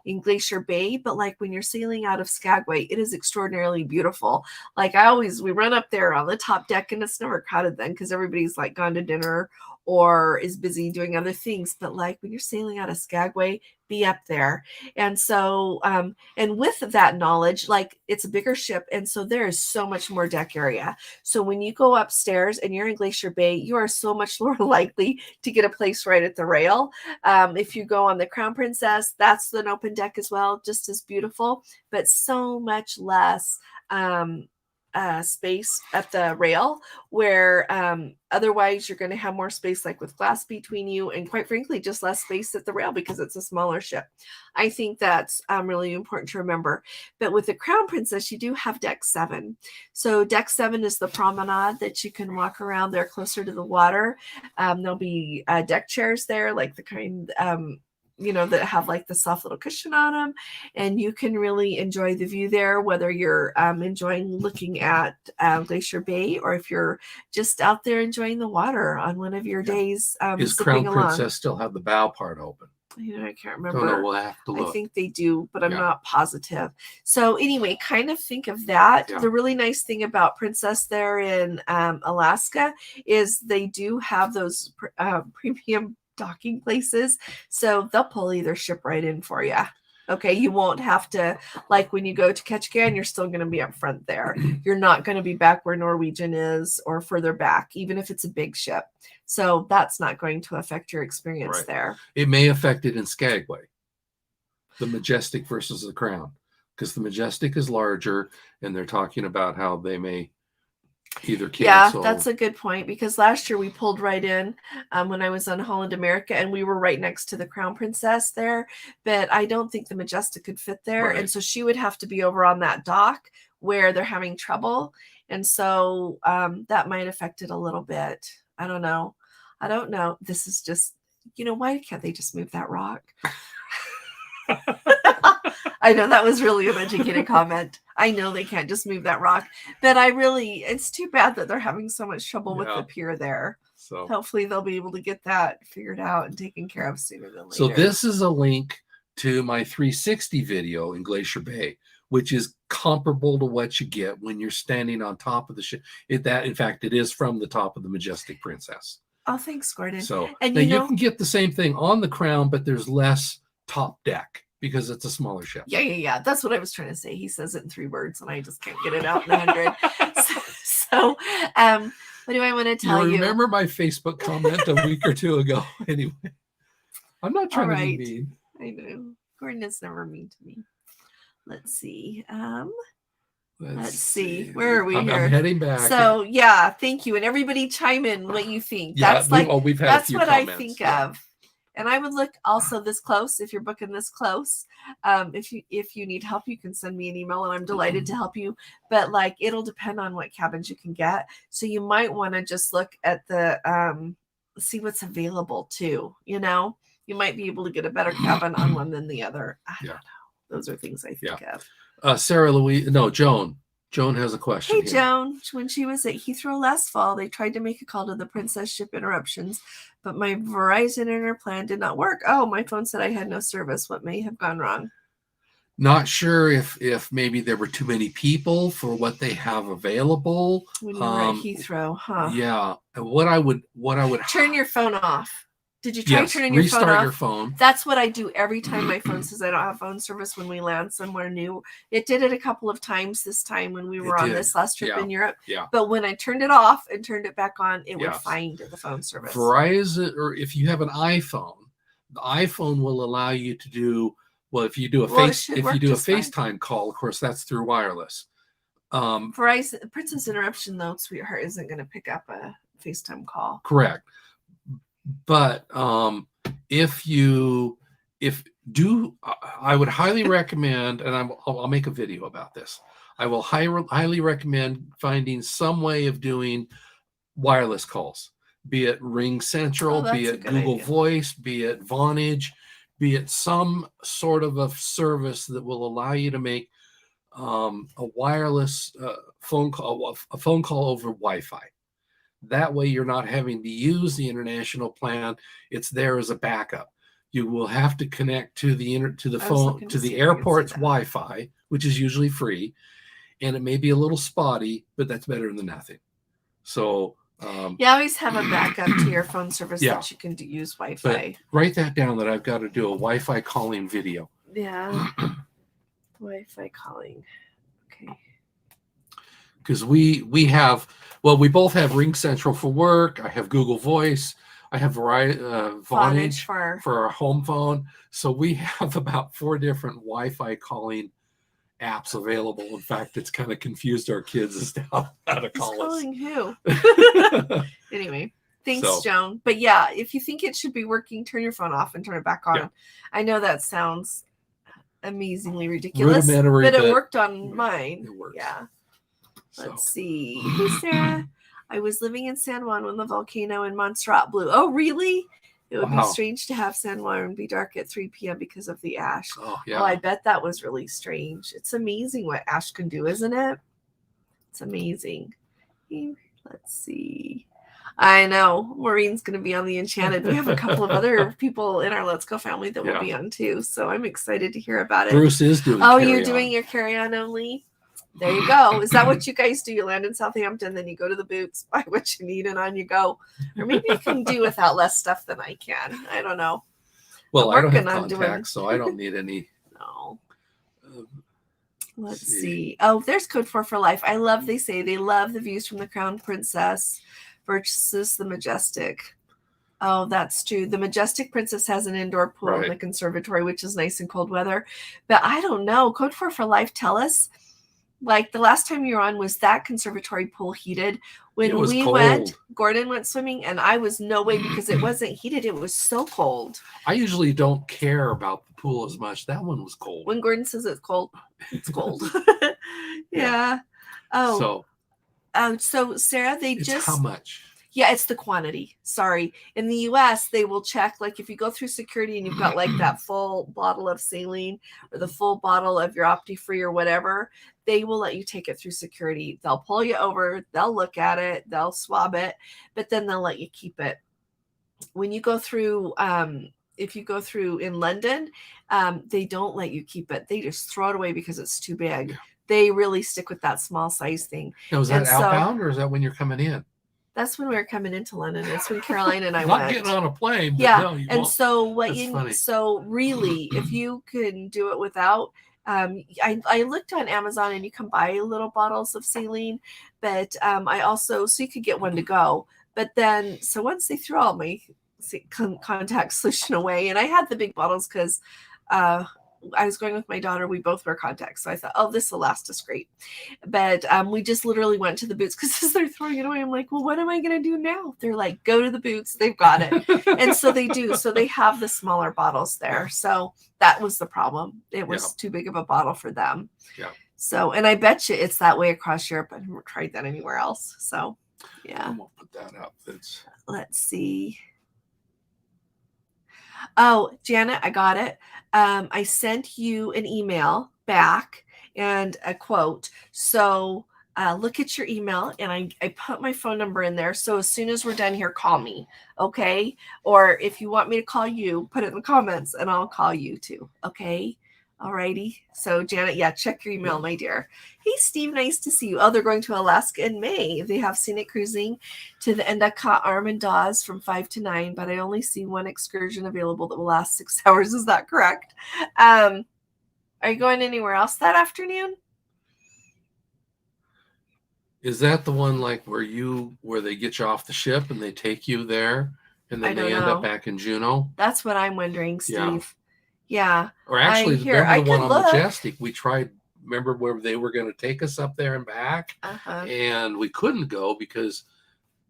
in Glacier Bay, but like when you're sailing out of Skagway, it is extraordinarily beautiful. Like we run up there on the top deck, and it's never crowded then because everybody's like gone to dinner or is busy doing other things. But like when you're sailing out of Skagway, be up there. And so, and with that knowledge, like it's a bigger ship. And so there is so much more deck area. So when you go upstairs and you're in Glacier Bay, you are so much more likely to get a place right at the rail. If you go on the Crown Princess, that's an open deck as well, just as beautiful, but so much less space at the rail, where otherwise you're going to have more space like with glass between you, and quite frankly just less space at the rail because it's a smaller ship. I think that's really important to remember. But with the Crown Princess, you do have deck 7. So deck 7 is the promenade that you can walk around there closer to the water. There'll be deck chairs there, like the kind that have like the soft little cushion on them, and you can really enjoy the view there, whether you're enjoying looking at Glacier Bay or if you're just out there enjoying the water on one of your days. Is Crown Princess still have the bow part open? I can't remember. We'll have to look. I think they do, but I'm not positive. So anyway, kind of think of that. The really nice thing about Princess there in Alaska is they do have those premium docking places, so they'll pull either ship right in for you. Okay, you won't have to, like when you go to Ketchikan, you're still going to be up front there. You're not going to be back where Norwegian is or further back, even if it's a big ship. So that's not going to affect your experience there. It may affect it in Skagway, the Majestic versus the Crown, because the Majestic is larger, and they're talking about how they may either cancel. Yeah, that's a good point, because last year we pulled right in when I was on Holland America, and we were right next to the Crown Princess there, but I don't think the Majestic could fit there. And so she would have to be over on that dock where they're having trouble. And so that might affect it a little bit. I don't know. This is just, why can't they just move that rock? I know that was really an educated comment. I know they can't just move that rock, but it's too bad that they're having so much trouble with the pier there. So hopefully they'll be able to get that figured out and taken care of sooner than later. So this is a link to my 360 video in Glacier Bay, which is comparable to what you get when you're standing on top of the ship. In fact, it is from the top of the Majestic Princess. Oh, thanks, Gordon. So and you can get the same thing on the Crown, but there's less top deck because it's a smaller ship. Yeah. That's what I was trying to say. He says it in 3 words, and I just can't get it out in 100. So, what do I want to tell you? Remember my Facebook comment a week or 2 ago? Anyway, I'm not trying to be mean. I know. Gordon is never mean to me. Let's see. Let's see. Where are we here? I'm heading back. So thank you, and everybody chime in what you think. Yeah, that's we've had that's a few what comments. I think of. And I would look also this close if you're booking this close. If you need help, you can send me an email, and I'm delighted to help you. But like, it'll depend on what cabins you can get. So you might want to just look at the see what's available too. You know, you might be able to get a better cabin on one than the other. I don't know. Those are things I think of. Sarah Louise, no, Joan. Joan has a question. Hey, Joan. When she was at Heathrow last fall, they tried to make a call to the Princess Ship Interruptions, but my Verizon internet plan did not work. Oh, my phone said I had no service. What may have gone wrong? Not sure if maybe there were too many people for what they have available. When you were at Heathrow, huh? Yeah. What I would turn your phone off. Did you try turning your phone off? Restart your phone. That's what I do every time my phone says I don't have phone service when we land somewhere new. It did it a couple of times this time when we were on this last trip in Europe. Yeah. But when I turned it off and turned it back on, it would find the phone service. Verizon, or if you have an iPhone, the iPhone will allow you to do, well, if you do a FaceTime call, of course, that's through wireless. Verizon, Princess Interruption, though, sweetheart, isn't going to pick up a FaceTime call. Correct. But I would highly recommend, and I'll make a video about this. I will highly recommend finding some way of doing wireless calls, be it Ring Central, be it Google Voice, be it Vonage, be it some sort of a service that will allow you to make a wireless phone call over Wi-Fi. That way you're not having to use the international plan. It's there as a backup. You will have to connect to the airport's Wi-Fi, which is usually free, and it may be a little spotty, but that's better than nothing. So you always have a backup to your phone service that you can use Wi-Fi. But write that down, that I've got to do a Wi-Fi calling video. Yeah. Wi-Fi calling. Okay. Because we both have Ring Central for work. I have Google Voice. I have Vonage for our home phone. So we have about 4 different Wi-Fi calling apps available. In fact, it's kind of confused our kids as to how to call us. Calling who? Anyway, thanks, Joan. But yeah, if you think it should be working, turn your phone off and turn it back on. Yeah. I know that sounds amazingly ridiculous, but it worked on mine. It works. Yeah. Let's see. Hey, Sarah. I was living in San Juan when the volcano in Montserrat blew. Oh, really? It would be strange to have San Juan be dark at 3 p.m. because of the ash. Oh, yeah. Well, I bet that was really strange. It's amazing what ash can do, isn't it? It's amazing. Let's see. I know. Maureen's going to be on the Enchanted. We have a couple of other people in our Let's Go family that will be on too. So I'm excited to hear about it. Bruce is doing you're doing your carry-on only? There you go. Is that what you guys do? You land in Southampton, then you go to the Boots, buy what you need, and on you go. Or maybe you can do without less stuff than I can. I don't know. Well, I don't have contacts, so I don't need any. No. Let's see. Oh, there's Code 4 for life. They say they love the views from the Crown Princess versus the Majestic. Oh, that's true. The Majestic Princess has an indoor pool in the conservatory, which is nice in cold weather. But I don't know. Code 4 for life, tell us. Like the last time you were on, was that conservatory pool heated? When we went, Gordon went swimming, and I was no way because it wasn't heated. It was so cold. I usually don't care about the pool as much. That one was cold. When Gordon says it's cold, it's cold. Yeah. Oh. So Sarah, how much? Yeah, it's the quantity. Sorry. In the US, they will check, like if you go through security and you've got like that full bottle of saline or the full bottle of your Opti-Free or whatever, they will let you take it through security. They'll pull you over, they'll look at it, they'll swab it, but then they'll let you keep it. When you go through, if you go through in London, they don't let you keep it. They just throw it away because it's too big. Yeah. They really stick with that small size thing. Now, is that outbound or is that when you're coming in? That's when we were coming into London. It's when Caroline and I Not went. getting on a plane. But yeah. No, you and won't. So so really, if you can do it without, I looked on Amazon and you can buy little bottles of saline, but I also, so you could get one to go. But then, so once they threw all my contact solution away, and I had the big bottles because I was going with my daughter. We both wear contacts. So I thought, oh, this will last us great. But we just literally went to the Boots because as they're throwing it away, I'm like, well, what am I going to do now? They're like, go to the Boots. They've got it. And so they do. So they have the smaller bottles there. Yeah. So that was the problem. It was too big of a bottle for them. Yeah. So, and I bet you it's that way across Europe. I haven't tried that anywhere else. So, yeah. I'm going to put that up. Let's see. Oh, Janet, I got it. I sent you an email back and a quote. So look at your email, and I put my phone number in there. So as soon as we're done here, call me, okay? Or if you want me to call you, put it in the comments, and I'll call you too, okay? Alrighty. So Janet, check your email, my dear. Hey, Steve, nice to see you. Oh, they're going to Alaska in May. They have scenic cruising to the Endicott Arm and Dawes from 5 to 9, but I only see one excursion available that will last 6 hours. Is that correct? Are you going anywhere else that afternoon? Is that the one like where they get you off the ship and they take you there and then they end up back in Juneau? That's what I'm wondering, Steve. Yeah. Or actually, remember the one on Majestic? We tried, remember where they were going to take us up there and back? And we couldn't go because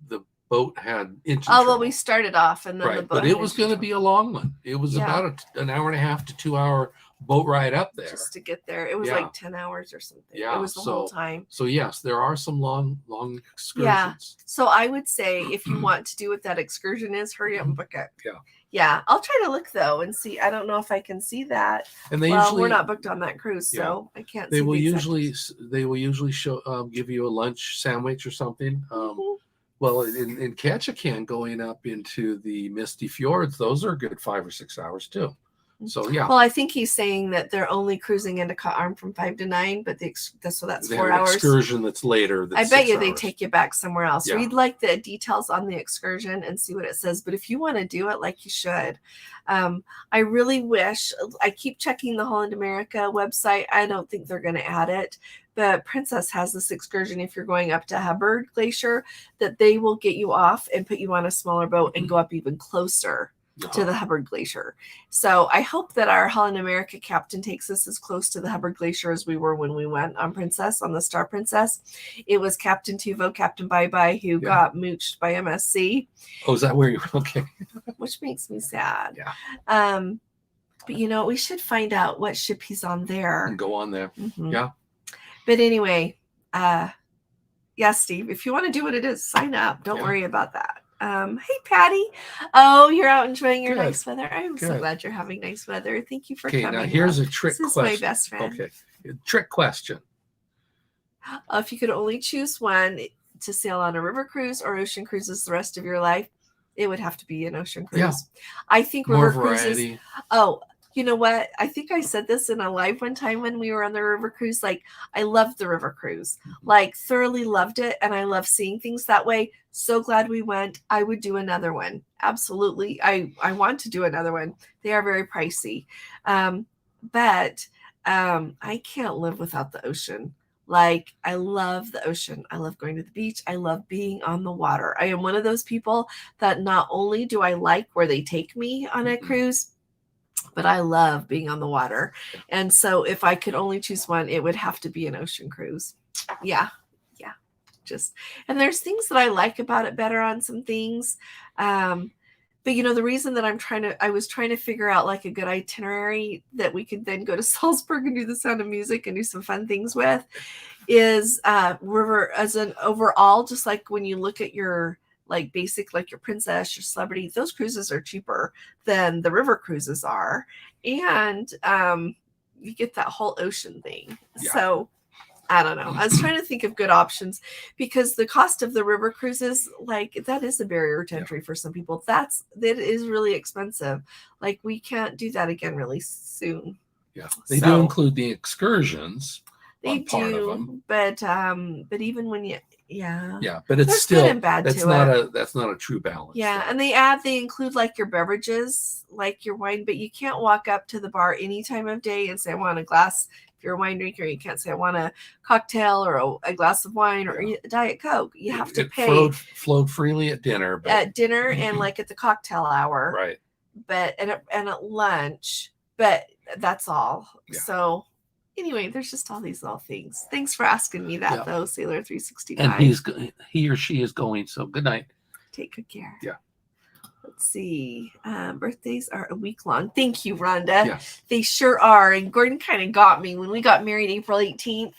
the boat had engine trouble. Well, we started off and then the boat. But it was going to be a long one. It was about an hour and a half to 2 hour boat ride up there. Just to get there. It was like 10 hours or something. Yeah. It was the whole time. So yes, there are some long excursions. Yeah. So I would say if you want to do what that excursion is, hurry up and book it. Yeah. Yeah, I'll try to look though and see. I don't know if I can see that. And we're not booked on that cruise, so I can't. They will usually show give you a lunch sandwich or something. Well, in Ketchikan going up into the Misty Fjords, those are a good 5 or 6 hours too. So yeah. Well, I think he's saying that they're only cruising into Arm from 5 to 9, but that's 4 hours. Excursion that's later. I bet you they take you back somewhere else. Read like the details on the excursion and see what it says. But if you want to do it, like you should. I really wish. I keep checking the Holland America website. I don't think they're going to add it. But Princess has this excursion if you're going up to Hubbard Glacier that they will get you off and put you on a smaller boat and go up even closer to the Hubbard Glacier. So I hope that our Holland America captain takes us as close to the Hubbard Glacier as we were when we went on Princess, on the Star Princess. It was Captain Tuvo, Captain Bye Bye, who got mooched by MSC. Oh, is that where you were? Okay. Which makes me sad. Yeah. But we should find out what ship he's on there. And go on there. Yeah. But anyway, Steve, if you want to do what it is, sign up. Don't worry about that. Hey, Patty. Oh, you're out enjoying your nice weather. I'm so glad you're having nice weather. Thank you for coming. Now here's a trick question. This is my best friend. Okay. Trick question. If you could only choose one to sail on a river cruise or ocean cruises the rest of your life, it would have to be an ocean cruise. Yeah. I think river cruises. Oh, you know what? I think I said this in a live one time when we were on the river cruise. Like, I loved the river cruise, like thoroughly loved it. And I love seeing things that way. So glad we went. I would do another one. Absolutely. I want to do another one. They are very pricey. But I can't live without the ocean. Like, I love the ocean. I love going to the beach. I love being on the water. I am one of those people that not only do I like where they take me on a cruise, but I love being on the water. And so if I could only choose one, it would have to be an ocean cruise. Yeah. And there's things that I like about it better on some things. But the reason that I was trying to figure out like a good itinerary that we could then go to Salzburg and do the Sound of Music and do some fun things with is river as an overall, just like when you look at your like basic, like your Princess, your Celebrity, those cruises are cheaper than the river cruises are. And you get that whole ocean thing. Yeah. So I don't know. I was trying to think of good options because the cost of the river cruises, like that is a barrier to entry for some people. That is really expensive. Like we can't do that again really soon. Yeah. They do include the excursions. They do, but even when you but it's still good and bad that's not a true balance. Yeah, and they include like your beverages, like your wine, but you can't walk up to the bar any time of day and say I want a glass. If you're a wine drinker, you can't say I want a cocktail or a glass of wine or a Diet Coke. You have to pay. Flowed freely at dinner. At dinner and like at the cocktail hour. Right. But and at lunch, but that's all. Yeah. So anyway, there's just all these little things. Thanks for asking me that, though, Sailor 365. And he or she is going. So good night. Take good care. Yeah. Let's see. Birthdays are a week long. Thank you, Rhonda. Yes. They sure are. And Gordon kind of got me when we got married April 18th.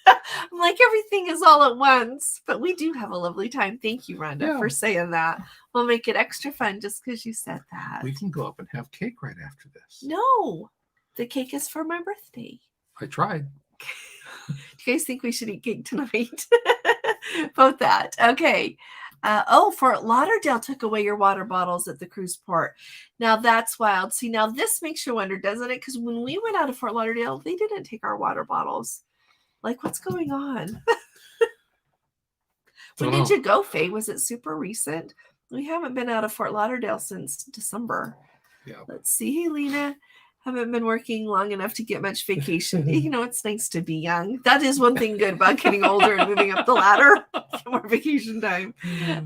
I'm like, everything is all at once. But we do have a lovely time. Thank you, Rhonda, for saying that. We'll make it extra fun just because you said that. We can go up and have cake right after this. No. The cake is for my birthday. I tried. Do you guys think we should eat cake tonight? Vote that. Okay. Fort Lauderdale took away your water bottles at the cruise port. Now that's wild. See, now this makes you wonder, doesn't it? Because when we went out of Fort Lauderdale, they didn't take our water bottles. Like, what's going on? When did you go, Faye? Was it super recent? We haven't been out of Fort Lauderdale since December. Yeah. Let's see. Hey, Lena. Haven't been working long enough to get much vacation. You know, it's nice to be young. That is one thing good about getting older and moving up the ladder. Get more vacation time.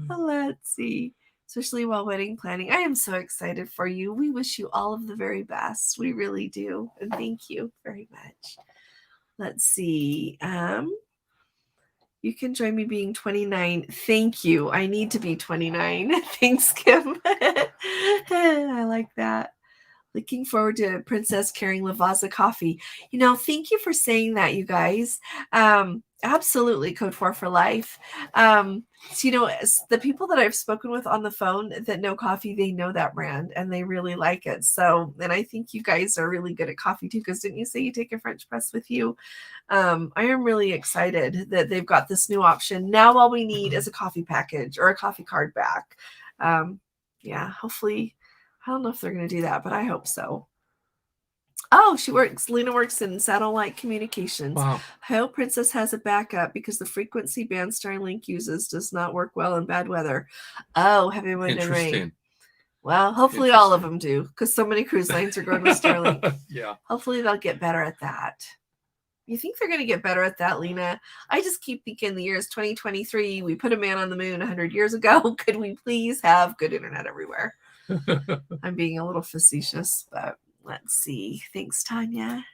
Let's see. Especially while wedding planning. I am so excited for you. We wish you all of the very best. We really do. And thank you very much. Let's see. You can join me being 29. Thank you. I need to be 29. Thanks, Kim. I like that. Looking forward to Princess carrying Lavazza coffee. You know, thank you for saying that, you guys. Absolutely, Code 4 for life. So, you know, the people that I've spoken with on the phone that know coffee, they know that brand and they really like it. So, and I think you guys are really good at coffee too, because didn't you say you take a French press with you? I am really excited that they've got this new option. Now all we need is a coffee package or a coffee card back. Yeah, hopefully. I don't know if they're going to do that, but I hope so. Oh, Lena works in satellite communications. Wow. I hope Princess has a backup because the frequency band Starlink uses does not work well in bad weather. Oh, heavy wind and rain. Well, hopefully all of them do, because so many cruise lines are going with Starlink. Yeah. Hopefully they'll get better at that. You think they're going to get better at that, Lena? I just keep thinking the year is 2023. We put a man on the moon 100 years ago. Could we please have good internet everywhere? I'm being a little facetious, but let's see. Thanks, Tanya.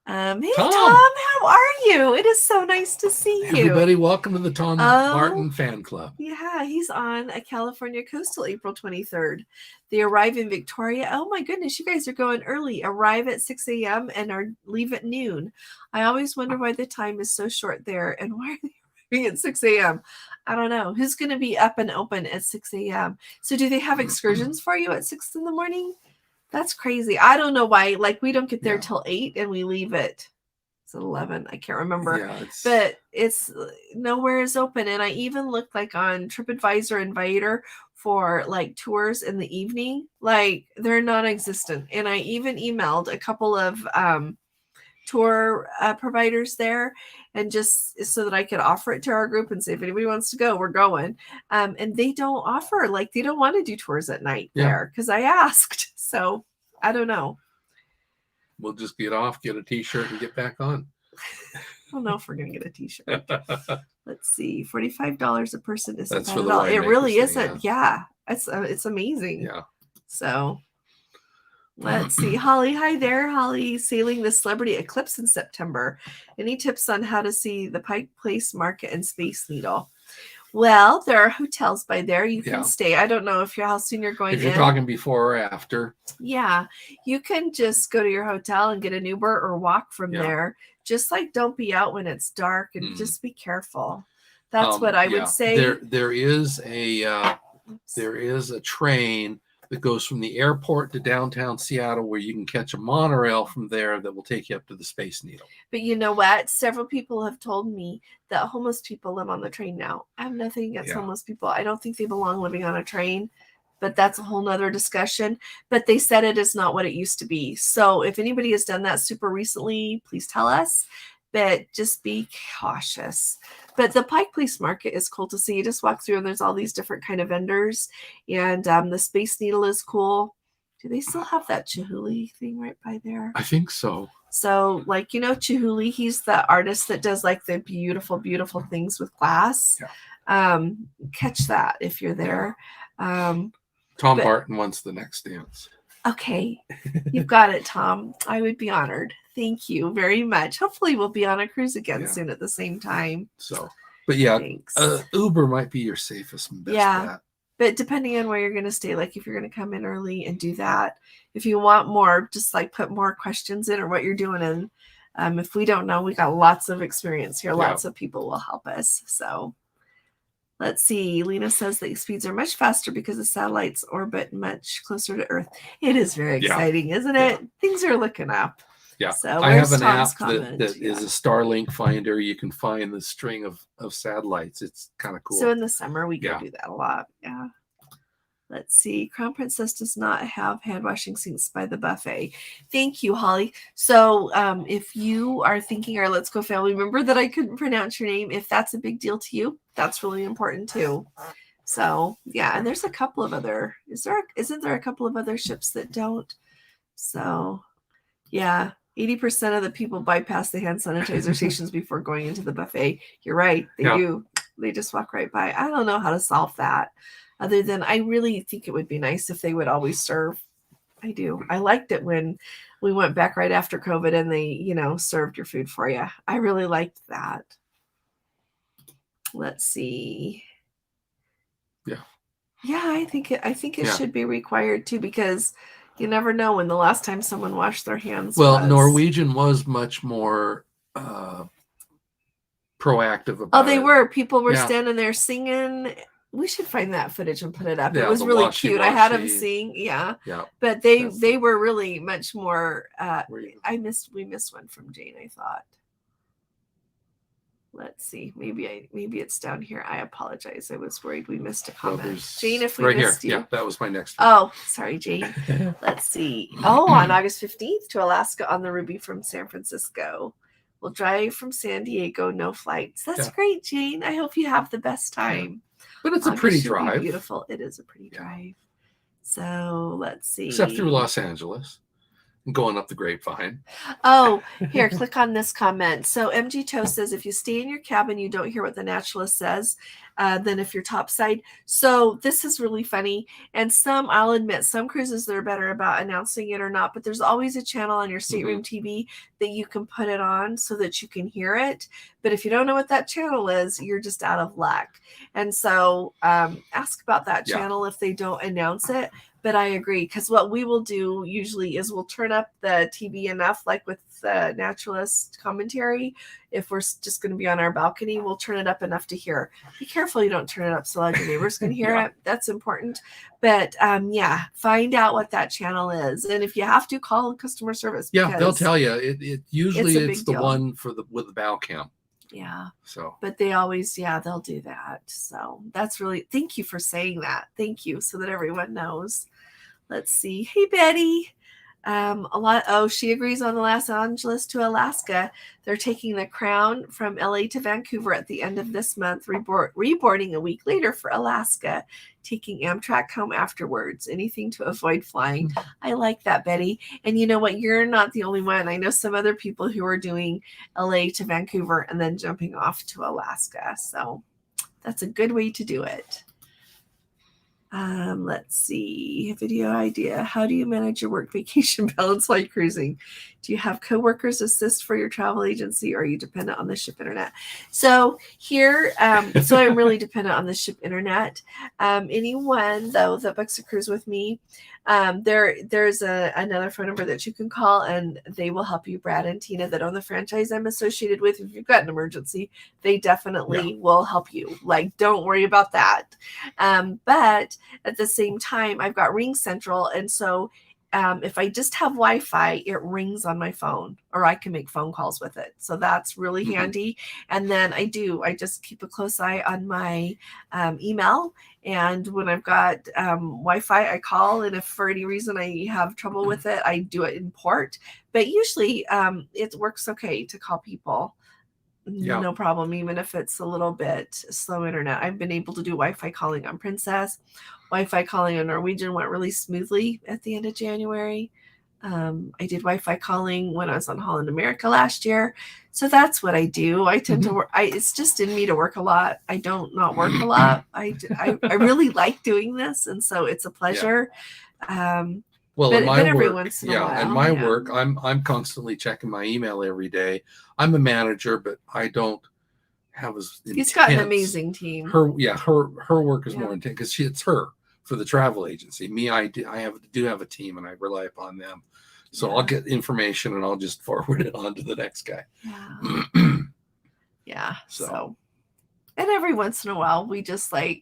Hey, Tom, how are you? It is so nice to see you. Everybody, welcome to the Tom Martin fan club. Yeah, he's on a California coastal April 23rd. They arrive in Victoria. Oh my goodness, you guys are going early. Arrive at 6 a.m. and leave at noon. I always wonder why the time is so short there and why are they arriving at 6 a.m.? I don't know. Who's going to be up and open at 6 a.m.? So do they have excursions for you at 6 in the morning? That's crazy. I don't know why. Like, we don't get there till 8 and we leave at 11. I can't remember. But it's nowhere is open. And I even looked like on TripAdvisor and Viator for like tours in the evening. Like, they're non-existent. And I even emailed a couple of tour providers there, and just so that I could offer it to our group and say, if anybody wants to go, we're going. And they don't offer, like, they don't want to do tours at night there because I asked. So I don't know. We'll just get off, get a t-shirt, and get back on. I don't know if we're going to get a t-shirt. Let's see. $45 a person isn't That's bad for at the all. It really thing, isn't. Yeah. It's amazing. Yeah. So let's see. Holly, hi there. Holly, sailing the Celebrity Eclipse in September. Any tips on how to see the Pike Place Market and Space Needle? Well, there are hotels by there. You can stay. I don't know how soon you're going. If you're talking before or after. Yeah, you can just go to your hotel and get an Uber or walk from there. Just like don't be out when it's dark and just be careful. That's what I would say. There is a train that goes from the airport to downtown Seattle where you can catch a monorail from there that will take you up to the Space Needle. But you know what? Several people have told me that homeless people live on the train now. I have nothing against homeless people. I don't think they belong living on a train, but that's a whole nother discussion. But they said it is not what it used to be. So if anybody has done that super recently, please tell us. But just be cautious. But the Pike Place Market is cool to see. You just walk through and there's all these different kind of vendors. And the Space Needle is cool. Do they still have that Chihuly thing right by there? I think so. So, like, you know, Chihuly, he's the artist that does like the beautiful, beautiful things with glass. Yeah. Catch that if you're there. Tom Martin wants the next dance. Okay, you've got it, Tom. I would be honored. Thank you very much. Hopefully we'll be on a cruise again soon at the same time. So, but yeah, thanks. Uber might be your safest and best bet. But depending on where you're going to stay, like if you're going to come in early and do that, if you want more, just like put more questions in or what you're doing. And if we don't know, we got lots of experience here. Lots of people will help us. So let's see. Lena says the speeds are much faster because the satellites orbit much closer to Earth. It is very exciting, isn't it? Things are looking up. Yeah, so I have an app that is a Starlink finder. You can find the string of satellites. It's kind of cool. So in the summer, we go do that a lot. Yeah. Let's see. Crown Princess does not have hand washing sinks by the buffet. Thank you, Holly. So if you are thinking our Let's Go family member that I couldn't pronounce your name, if that's a big deal to you, that's really important too. So yeah, and there's a couple of other, isn't there a couple of other ships that don't? So yeah. 80% of the people bypass the hand sanitizer stations before going into the buffet. You're right. They do. They just walk right by. I don't know how to solve that other than I really think it would be nice if they would always serve. I do. I liked it when we went back right after COVID and they, served your food for you. I really liked that. Let's see. Yeah, I think it should be required too because you never know when the last time someone washed their hands was. Norwegian was much more proactive about it. They were. People were standing there singing. We should find that footage and put it up. It was really cute. I had them sing. Yeah. But they were really much more. We missed one from Jane, I thought. Let's see. Maybe it's down here. I apologize. I was worried we missed a comment. Jane, if we missed you. Yeah, that was my next one. Oh, sorry, Jane. Let's see. On August 15th to Alaska on the Ruby from San Francisco. We'll drive from San Diego, no flights. That's great, Jane. I hope you have the best time. But it's a pretty drive. Beautiful. It is a pretty drive. So let's see. Except through Los Angeles. Going up the grapevine. Here, click on this comment. So MG Toe says, if you stay in your cabin, you don't hear what the naturalist says, then if you're topside. So this is really funny. And I'll admit, some cruises that are better about announcing it or not, but there's always a channel on your stateroom TV that you can put it on so that you can hear it. But if you don't know what that channel is, you're just out of luck. And so ask about that channel if they don't announce it. But I agree, because what we will do usually is we'll turn up the TV enough, like with the naturalist commentary. If we're just going to be on our balcony, we'll turn it up enough to hear. Be careful you don't turn it up so loud your neighbors can hear it. That's important. But find out what that channel is. And if you have to, call customer service. Yeah, they'll tell you. It usually it's the one with the bow cam. Yeah. So, but they always, they'll do that. So that's really, thank you for saying that. Thank you. So that everyone knows. Let's see. Hey, Betty. She agrees on the Los Angeles to Alaska. They're taking the Crown from LA to Vancouver at the end of this month, reboarding a week later for Alaska, taking Amtrak home afterwards. Anything to avoid flying. I like that, Betty. And you know what? You're not the only one. I know some other people who are doing LA to Vancouver and then jumping off to Alaska. So that's a good way to do it. Let's see. Video idea. How do you manage your work vacation balance while cruising? Do you have coworkers assist for your travel agency, or are you dependent on the ship internet? So here, so I'm really dependent on the ship internet. Anyone though that books a cruise with me, there's another phone number that you can call, and they will help you. Brad and Tina that own the franchise I'm associated with. If you've got an emergency, they definitely will help you. Like, don't worry about that. But at the same time, I've got Ring Central, and so if I just have Wi-Fi, it rings on my phone, or I can make phone calls with it. So that's really handy. And then I just keep a close eye on my email. And when I've got Wi-Fi, I call. And if for any reason I have trouble with it, I do it in port. But usually it works okay to call people. No problem, even if it's a little bit slow internet. I've been able to do Wi-Fi calling on Princess. Wi-Fi calling on Norwegian went really smoothly at the end of January. I did Wi-Fi calling when I was on Holland America last year. So that's what I do. I tend to work. It's just in me to work a lot. I don't not work a lot. I really like doing this. And so it's a pleasure. Well, but, in my but every work, once in a yeah, while, in my yeah. work, I'm constantly checking my email every day. I'm a manager, but I don't have as intense. He's got an amazing team. Her work is Yeah. more intense because it's her for the travel agency. Me, I do have a team, and I rely upon them. So Yeah. I'll get information and I'll just forward it on to the next guy. Yeah. Yeah. So, and every once in a while, we just chill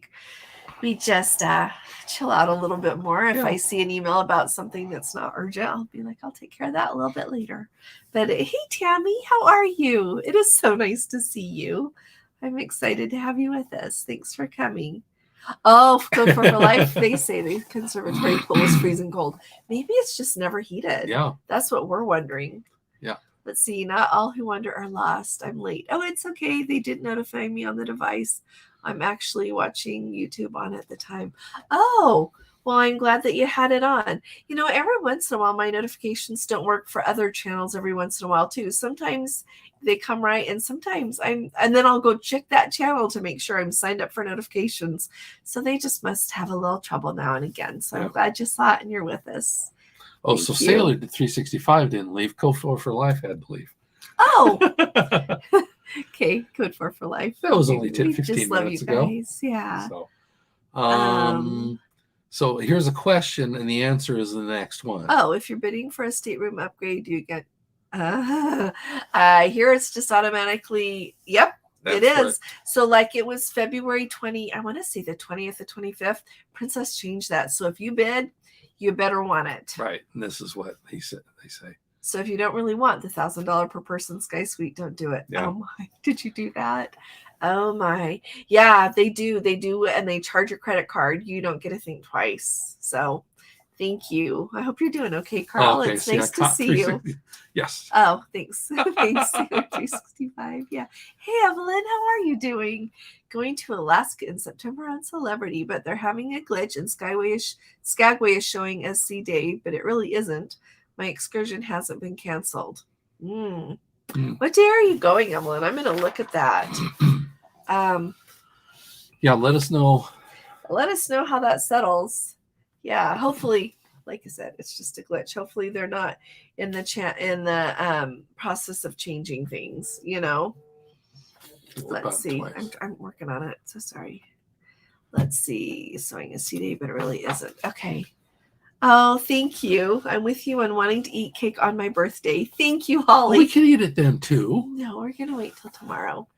out a little bit more. If I see an email about something that's not urgent, I'll be like, I'll take care of that a little bit later. But hey, Tammy, how are you? It is so nice to see you. I'm excited to have you with us. Thanks for coming. Oh, Code for Life. They say the conservatory pool is freezing cold. Maybe it's just never heated. Yeah. That's what we're wondering. Yeah. Let's see. Not all who wander are lost. I'm late. Oh, it's okay. They did notify me on the device. I'm actually watching YouTube on at the time. Oh, well, I'm glad that you had it on. You know, every once in a while, my notifications don't work for other channels every once in a while, too. Sometimes they come right, and sometimes and then I'll go check that channel to make sure I'm signed up for notifications. So they just must have a little trouble now and again. So I'm glad you saw it and you're with us. Oh, so Sailor 365 didn't leave. Code for Life had to leave. Oh, okay. Code for Life. That was only 10, 15 just love minutes you ago. Guys. Yeah. So here's a question, and the answer is the next one. Oh, if you're bidding for a stateroom upgrade, do you get? Here it's just automatically. Yep. It is. Right. So like it was February 20, I want to say the 20th, the 25th. Princess changed that. So if you bid, you better want it. Right. And this is what they say. So if you don't really want the $1,000 per person Sky Suite, don't do it. Yeah. Oh my, did you do that? Oh my. Yeah, they do. They do. And they charge your credit card. You don't get to think twice. So thank you. I hope you're doing okay, Carl. Okay. It's nice to see you. Yes. Oh, thanks. Thanks. 365. Yeah. Hey, Evelyn, how are you doing? Going to Alaska in September on Celebrity, but they're having a glitch and Skagway is showing SC Day, but it really isn't. My excursion hasn't been canceled. What day are you going, Evelyn? I'm going to look at that. Yeah, let us know. Let us know how that settles. Yeah, hopefully, like I said, it's just a glitch. Hopefully they're not in the process of changing things, you know. Let's see. I'm working on it. So sorry. Let's see. Sewing a CD, but it really isn't. Okay. Oh, thank you. I'm with you on wanting to eat cake on my birthday. Thank you, Holly. Oh, we can eat it then too. No, we're going to wait till tomorrow.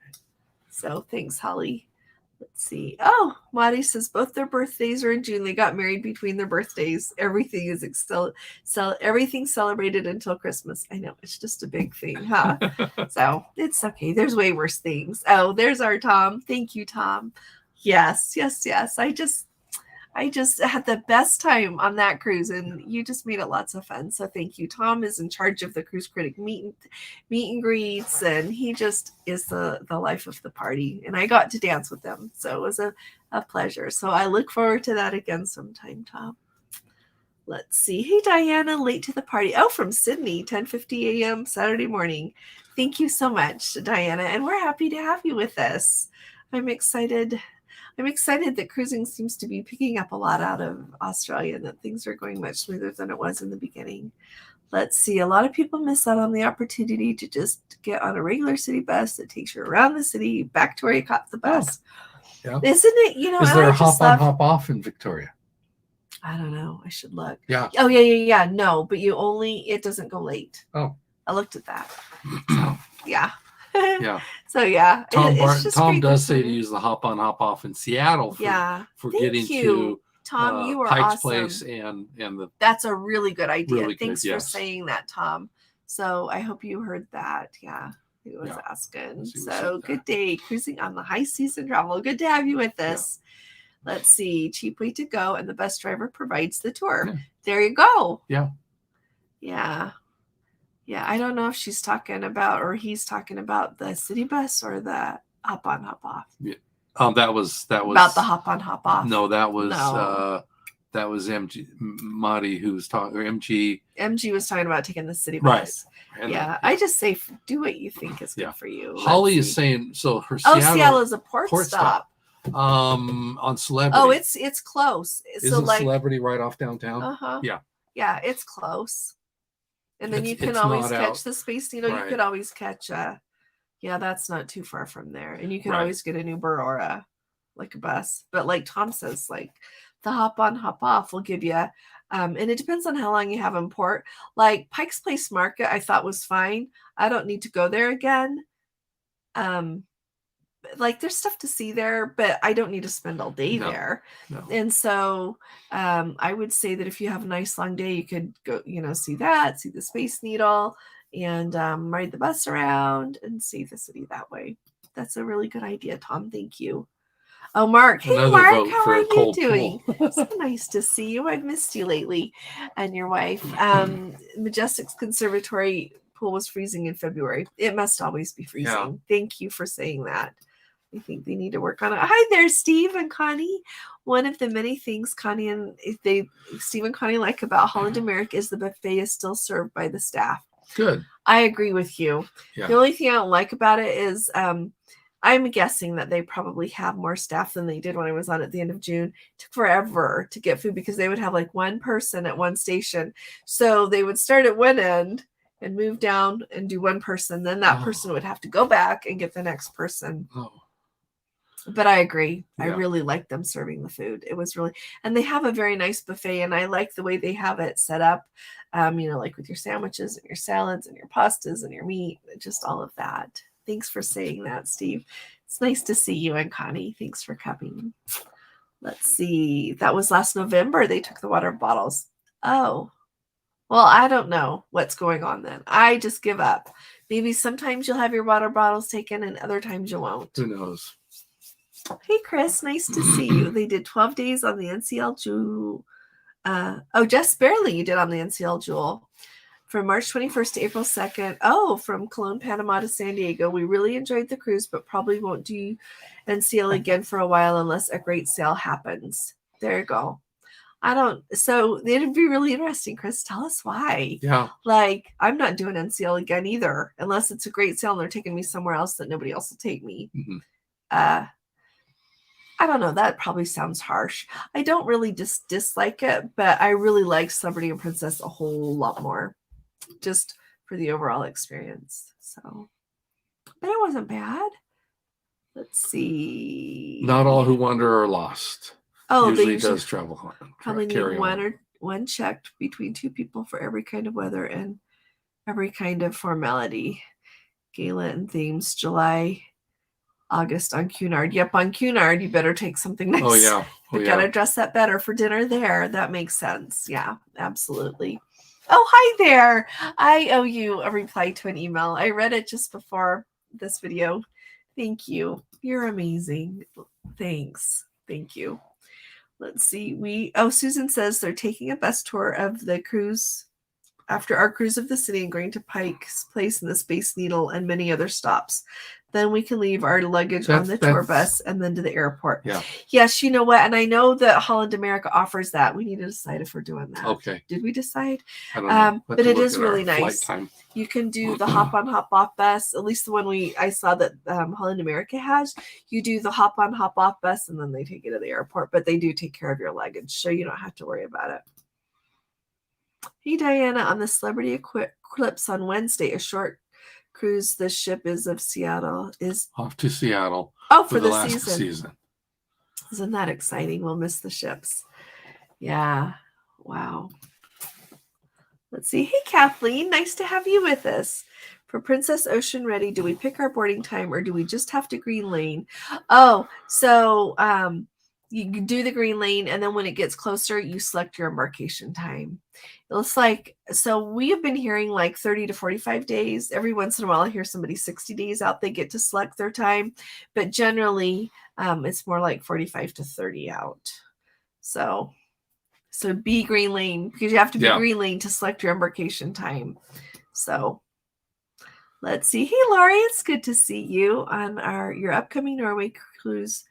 So thanks, Holly. Let's see. Oh, Madi says both their birthdays are in June. They got married between their birthdays. Everything is everything celebrated until Christmas. I know, it's just a big thing, huh? So it's okay. There's way worse things. Oh, there's our Tom. Thank you, Tom. Yes. I just had the best time on that cruise, and you just made it lots of fun. So thank you. Tom is in charge of the Cruise Critic meet and greets, and he just is the life of the party. And I got to dance with them, so it was a pleasure. So I look forward to that again sometime, Tom. Let's see. Hey, Diana, late to the party. Oh, from Sydney, 10:50 a.m. Saturday morning. Thank you so much, Diana, and we're happy to have you with us. I'm excited that cruising seems to be picking up a lot out of Australia and that things are going much smoother than it was in the beginning. Let's see. A lot of people miss out on the opportunity to just get on a regular city bus that takes you around the city, back to where you caught the bus. Yeah. Isn't it? You know, is there a hop on, hop off in Victoria? I don't know. I should look. Yeah. Oh, yeah. No, but it doesn't go late. Oh. I looked at that. So, yeah. Yeah. So yeah, Tom does say to use the hop on hop off in Seattle for getting to Tom. You are Pike's awesome. Place and that's a really good idea. Really Thanks good, for saying that, Tom. So I hope you heard that. Yeah, he was asking. So good day cruising on the high season travel. Good to have you with us. Yeah. Let's see, cheap way to go, and the bus driver provides the tour. Yeah. There you go. Yeah. Yeah. Yeah, I don't know if she's talking about or he's talking about the city bus or the hop on hop off. Yeah. That was about the hop on hop off. No, that was MG Madi who was talking, or MG was talking about taking the city bus. Right. Yeah, I just say do what you think is good for you. Holly is saying so her Seattle is a port stop. On Celebrity. Oh, it's close. Isn't Celebrity right off downtown? Uh-huh. Yeah. Yeah, it's close. And then you can It's always not catch out. the Space Needle. Right. You could always catch yeah, that's not too far from there. And you can Right. always get an Uber or a bus. But like Tom says, like the hop on, hop off will give you and it depends on how long you have in port. Like Pike's Place Market, I thought was fine. I don't need to go there again. Like there's stuff to see there, but I don't need to spend all day there. No. And so I would say that if you have a nice long day, you could go, see that, see the Space Needle, and ride the bus around and see the city that way. That's a really good idea, Tom. Thank you. Oh, Mark. Hey, Another Mark. vote How for are a you cold doing? pool. So nice to see you. I've missed you lately, and your wife. Majestic's Conservatory pool was freezing in February. It must always be freezing. Yeah. Thank you for saying that. I think they need to work on it. Hi there, Steve and Connie. One of the many things Steve and Connie like about Holland America is the buffet is still served by the staff. Good. I agree with you. Yeah. The only thing I don't like about it is I'm guessing that they probably have more staff than they did when I was on at the end of June. It took forever to get food because they would have like one person at one station. So they would start at one end and move down and do one person. Then that person would have to go back and get the next person. Oh. But I agree. Yeah. I really like them serving the food. It was really, and they have a very nice buffet, and I like the way they have it set up. Like with your sandwiches and your salads and your pastas and your meat, just all of that. Thanks for saying that, Steve. It's nice to see you and Connie. Thanks for coming. Let's see. That was last November. They took the water bottles. Oh, well, I don't know what's going on then. I just give up. Maybe sometimes you'll have your water bottles taken and other times you won't. Who knows? Hey, Chris, nice to see you. They did 12 days on the NCL Jewel. Just barely you did on the NCL Jewel. From March 21st to April 2nd. Oh, from Cologne, Panama to San Diego. We really enjoyed the cruise, but probably won't do NCL again for a while unless a great sale happens. There you go. So it'd be really interesting, Chris. Tell us why. Yeah. Like, I'm not doing NCL again either, unless it's a great sale and they're taking me somewhere else that nobody else will take me. Mm-hmm. I don't know. That probably sounds harsh. I don't really dislike it, but I really like Celebrity and Princess a whole lot more, just for the overall experience. So, but it wasn't bad. Let's see. Not all who wander are lost. Oh, usually does travel on. Probably need one checked between two people for every kind of weather and every kind of formality. Gala and themes, July, August on Cunard. Yep, on Cunard, you better take something nice. Oh, yeah. You gotta dress that better for dinner there. That makes sense. Yeah, absolutely. Oh, hi there. I owe you a reply to an email. I read it just before this video. Thank you. You're amazing. Thanks. Thank you. Let's see. Susan says they're taking a bus tour of the cruise after our cruise of the city and going to Pike's Place and the Space Needle and many other stops. Then we can leave our luggage on the tour bus and then to the airport. Yeah. Yes, you know what? And I know that Holland America offers that. We need to decide if we're doing that. Okay. Did we decide? I don't know. But it is really nice. You can do the hop on, hop off bus. At least the one I saw that Holland America has. You do the hop on, hop off bus, and then they take you to the airport. But they do take care of your luggage, so you don't have to worry about it. Hey, Diana, on the Celebrity Eclipse on Wednesday, a short cruise. The ship is of Seattle. Is off to Seattle. Oh, for the last season. Isn't that exciting? We'll miss the ships. Yeah. Wow. Let's see. Hey, Kathleen. Nice to have you with us. For Princess Ocean Ready, do we pick our boarding time or do we just have to green lane? Oh, so you do the green lane, and then when it gets closer, you select your embarkation time. It looks like, so we have been hearing like 30 to 45 days. Every once in a while, I hear somebody 60 days out, they get to select their time. But generally, it's more like 45 to 30 out. So be green lane, because you have to be green lane to select your embarkation time. So let's see. Hey, Laurie, it's good to see you on your upcoming Norway cruise.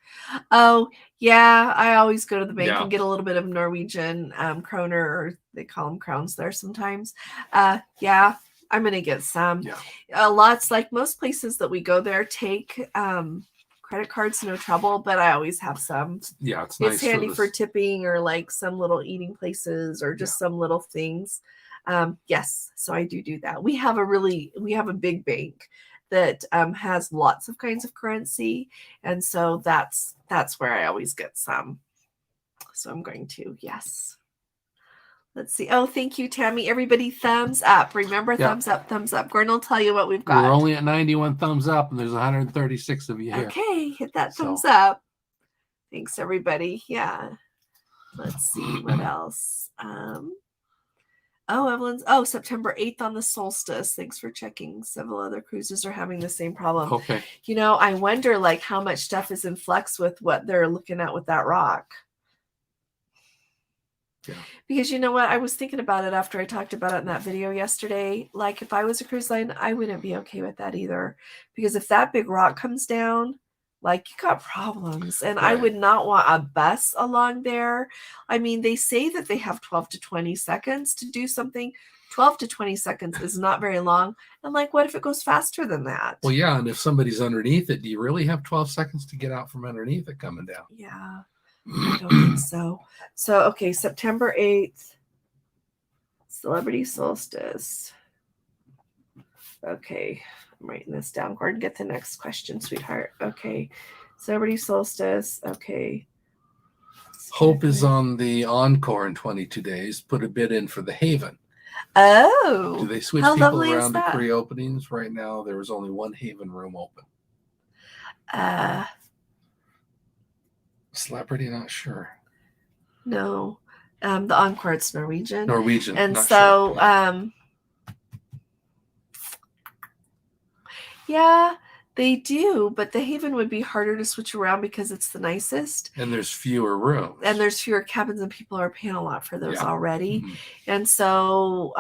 Oh, yeah, I always go to the bank and get a little bit of Norwegian kroner, or they call them crowns there sometimes. Yeah, I'm going to get some. Yeah. Lots, like most places that we go there, take credit cards, no trouble, but I always have some. Yeah, it's nice. It's handy for tipping or like some little eating places or just some little things. Yes, so I do that. We have a big bank that has lots of kinds of currency, and so that's where I always get some. So I'm going to, yes. Let's see. Oh, thank you, Tammy. Everybody, thumbs up. Remember, thumbs up, thumbs up. Gordon will tell you what we've got. We're only at 91 thumbs up, and there's 136 of you here. Okay, hit that thumbs up. Thanks, everybody. Yeah. Let's see what else. Evelyn's. September 8th on the solstice. Thanks for checking. Several other cruises are having the same problem. Okay. I wonder like how much stuff is in flux with what they're looking at with that rock. Yeah. Because you know what? I was thinking about it after I talked about it in that video yesterday. Like if I was a cruise line, I wouldn't be okay with that either. Because if that big rock comes down, like you got problems. And I would not want a bus along there. I mean, they say that they have 12 to 20 seconds to do something. 12 to 20 seconds is not very long. And like, what if it goes faster than that? Well, yeah. And if somebody's underneath it, do you really have 12 seconds to get out from underneath it coming down? Yeah. I don't think so. So, okay, September 8th, Celebrity Solstice. Okay, I'm writing this down. Gordon, get the next question, sweetheart. Okay, Celebrity Solstice. Okay. Hope is on the Encore in 22 days. Put a bid in for the Haven. Oh. Do they switch people around to pre-openings? Right now, there was only one Haven room open. Celebrity, not sure. No. The Encore, it's Norwegian. Norwegian. And so, sure. Yeah, they do, but the Haven would be harder to switch around because it's the nicest. And there's fewer rooms. And there's fewer cabins, and people are paying a lot for those already. Mm-hmm. And so,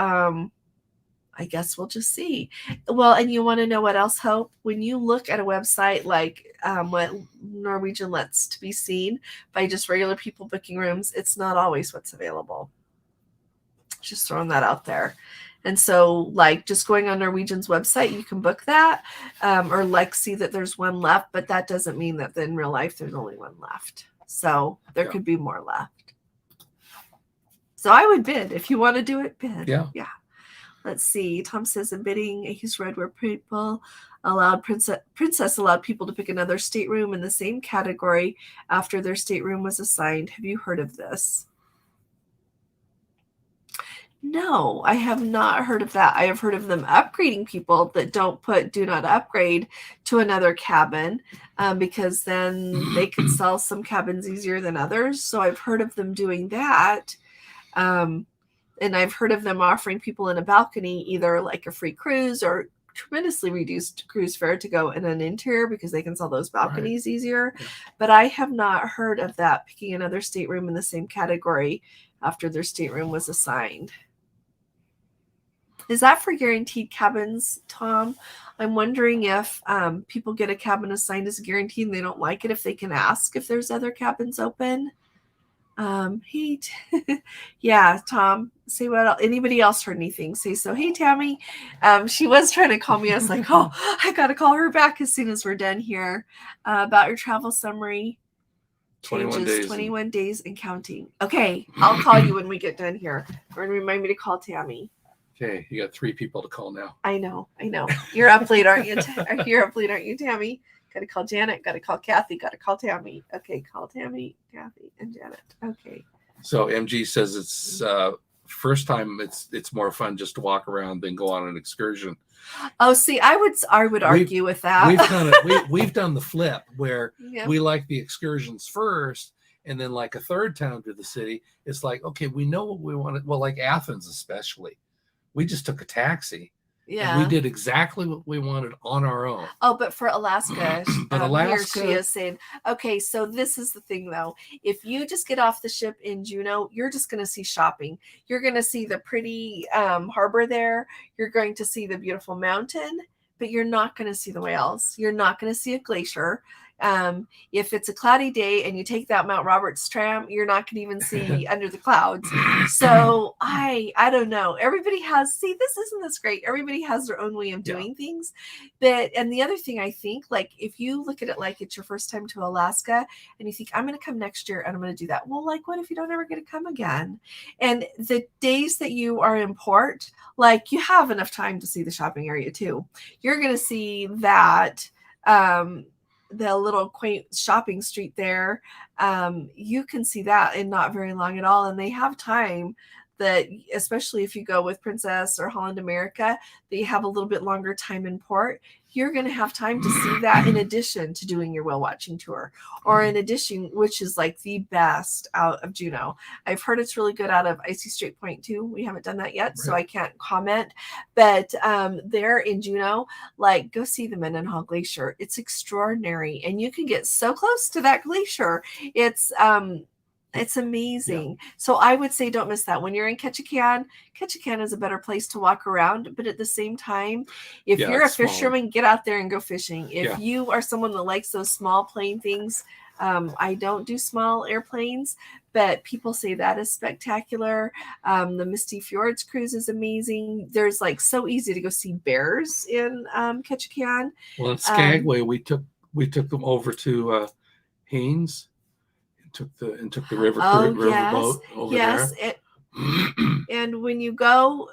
I guess we'll just see. Well, and you want to know what else, Hope? When you look at a website like what Norwegian lets to be seen by just regular people booking rooms, it's not always what's available. Just throwing that out there. And so, like, just going on Norwegian's website, you can book that or, like, see that there's one left, but that doesn't mean that in real life there's only one left. So there could be more left. So I would bid. If you want to do it, bid. Yeah. Let's see. Tom says in bidding, he's read where people allowed Princess allowed people to pick another stateroom in the same category after their stateroom was assigned. Have you heard of this? No, I have not heard of that. I have heard of them upgrading people that do not upgrade to another cabin because then they could sell some cabins easier than others. So I've heard of them doing that. And I've heard of them offering people in a balcony either like a free cruise or tremendously reduced cruise fare to go in an interior because they can sell those balconies easier. Yeah. But I have not heard of that, picking another stateroom in the same category after their stateroom was assigned. Is that for guaranteed cabins, Tom? I'm wondering if people get a cabin assigned as guaranteed and they don't like it, if they can ask if there's other cabins open. Yeah, Tom, say what else? Anybody else heard anything? Say so. Hey, Tammy, she was trying to call me. I was like, oh, I got to call her back as soon as we're done here about your travel summary. 21 days and counting. Okay, I'll call you when we get done here. Or remind me to call Tammy. Okay, you got 3 people to call now. I know. You're up late, aren't you? You're up late, aren't you, Tammy? Got to call Janet. Got to call Kathy. Got to call Tammy. Okay, call Tammy, Kathy, and Janet. Okay. So MG says it's first time. It's more fun just to walk around than go on an excursion. Oh, see, I would argue with that. We've done the flip where we like the excursions first, and then like a third town to the city. It's like, okay, we know what we wanted. Well, like Athens especially. We just took a taxi. Yeah. And we did exactly what we wanted on our own. Oh, but for Alaska, Alaska, she is saying, okay, so this is the thing though. If you just get off the ship in Juneau, you're just going to see shopping. You're going to see the pretty harbor there. You're going to see the beautiful mountain, but you're not going to see the whales. You're not going to see a glacier. If it's a cloudy day and you take that Mount Roberts tram, you're not going to even see under the clouds. So I don't know. Everybody has, see, isn't this great? Everybody has their own way of doing things. But, and the other thing I think, like, if you look at it like it's your first time to Alaska and you think, I'm going to come next year and I'm going to do that. Well, like, what if you don't ever get to come again? And the days that you are in port, like, you have enough time to see the shopping area too. You're going to see that, the little quaint shopping street there. You can see that in not very long at all. And they have time that, especially if you go with Princess or Holland America, they have a little bit longer time in port. You're going to have time to see that in addition to doing your whale watching tour, or in addition, which is like the best out of Juneau. I've heard it's really good out of Icy Strait Point too. We haven't done that yet, so I can't comment. But there in Juneau, like, go see the Mendenhall Glacier. It's extraordinary, and you can get so close to that glacier. It's amazing. Yeah. So I would say don't miss that. When you're in Ketchikan, Ketchikan is a better place to walk around. But at the same time, if you're a fisherman, get out there and go fishing. If you are someone that likes those small plane things, I don't do small airplanes, but people say that is spectacular. The Misty Fjords cruise is amazing. There's like so easy to go see bears in Ketchikan. Well, in Skagway, we took them over to Haines. Took the river boat over there. And when you go,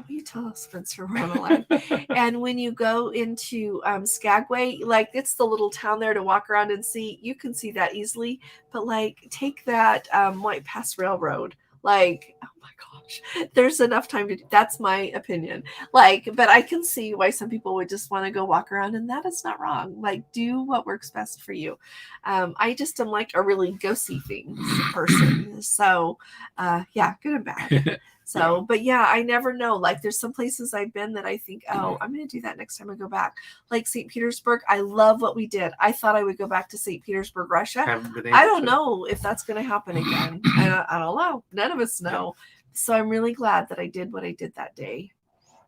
you tell us, Spencer, we're on the line. And when you go into Skagway, like, it's the little town there to walk around and see. You can see that easily, but like, take that White Pass Railroad. Like, oh my gosh, there's enough time to do. That's my opinion. Like, but I can see why some people would just want to go walk around, and that is not wrong. Like, do what works best for you. I just am like a really go see things person. So, yeah, good and bad. So, but yeah, I never know. Like, there's some places I've been that I think, oh, I'm going to do that next time I go back. Like St. Petersburg, I love what we did. I thought I would go back to St. Petersburg, Russia. I don't know if that's going to happen again. I don't know. None of us know. So I'm really glad that I did what I did that day.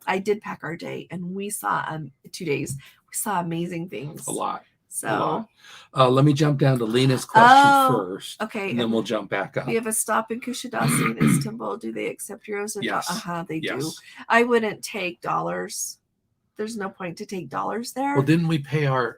I did pack our day, and we saw 2 days. We saw amazing things. A lot. So let me jump down to Lena's question first. Okay. And then we'll jump back up. We have a stop in Kushadasi in Istanbul. Do they accept euros or yes. They do. I wouldn't take dollars. There's no point to take dollars there. Well, didn't we pay our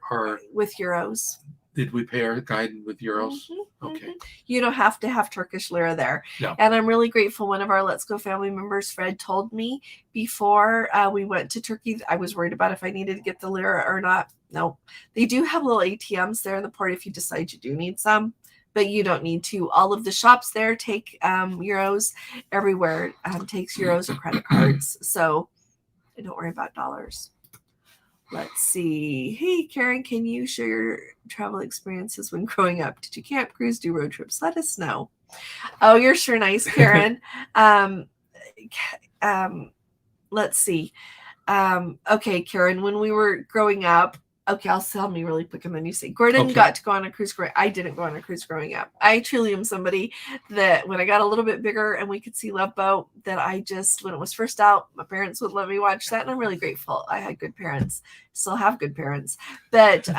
with euros? Did we pay our guide with euros? Okay. You don't have to have Turkish lira there. No. And I'm really grateful. One of our Let's Go family members, Fred, told me before we went to Turkey, I was worried about if I needed to get the lira or not. No, they do have little ATMs there in the port if you decide you do need some, but you don't need to. All of the shops there take euros. Everywhere takes euros or credit cards. So don't worry about dollars. Let's see. Hey, Karen, can you share your travel experiences when growing up? Did you camp, cruise, do road trips? Let us know. Oh, you're sure nice, Karen. Let's see. Okay, Karen, when we were growing up, okay, I'll tell me really quick, and then you say, Gordon got to go on a cruise. I didn't go on a cruise growing up. I truly am somebody that when I got a little bit bigger and we could see Love Boat, that I just, when it was first out, my parents would let me watch that, and I'm really grateful. I had good parents, still have good parents. But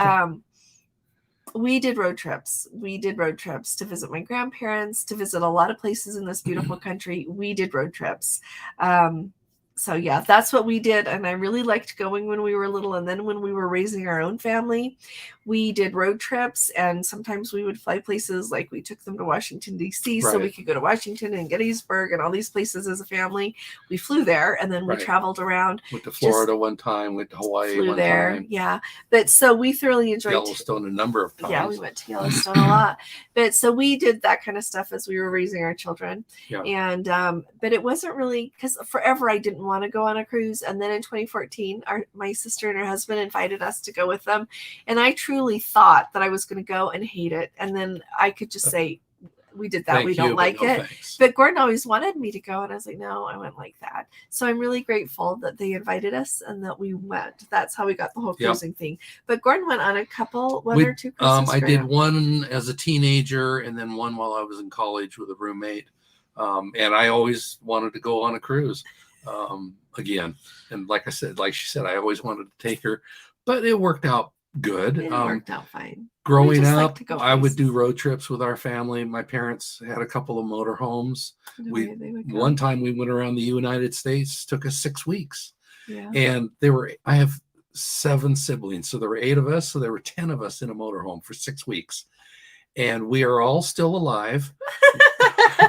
we did road trips. We did road trips to visit my grandparents, to visit a lot of places in this beautiful country. We did road trips. So yeah, that's what we did. And I really liked going when we were little. And then when we were raising our own family, we did road trips, and sometimes we would fly places. Like, we took them to Washington, D.C. so we could go to Washington and Gettysburg and all these places as a family. We flew there, and then we traveled around. Went to Florida one time, went to Hawaii one time. Yeah. But so we thoroughly enjoyed Yellowstone a number of times. Yeah, we went to Yellowstone a lot. But so we did that kind of stuff as we were raising our children. Yeah. And but it wasn't really, because forever I didn't want to go on a cruise. And then in 2014, my sister and her husband invited us to go with them. And I truly thought that I was going to go and hate it. And then I could just say, we did that. We don't like it. Thanks. But Gordon always wanted me to go. And I was like, no, I went like that. So I'm really grateful that they invited us and that we went. That's how we got the whole cruising thing. But Gordon went on a couple, one or two cruises. I did one as a teenager, and then one while I was in college with a roommate. And I always wanted to go on a cruise again. And like I said, like she said, I always wanted to take her, but it worked out good. It worked out fine. Growing just like up, to go I would do places. road trips with our family. My parents had a couple of motorhomes. Where they would go. One time we went around the United States, took us 6 weeks. Yeah. And I have 7 siblings, so there were 8 of us, so there were 10 of us in a motorhome for 6 weeks. And we are all still alive.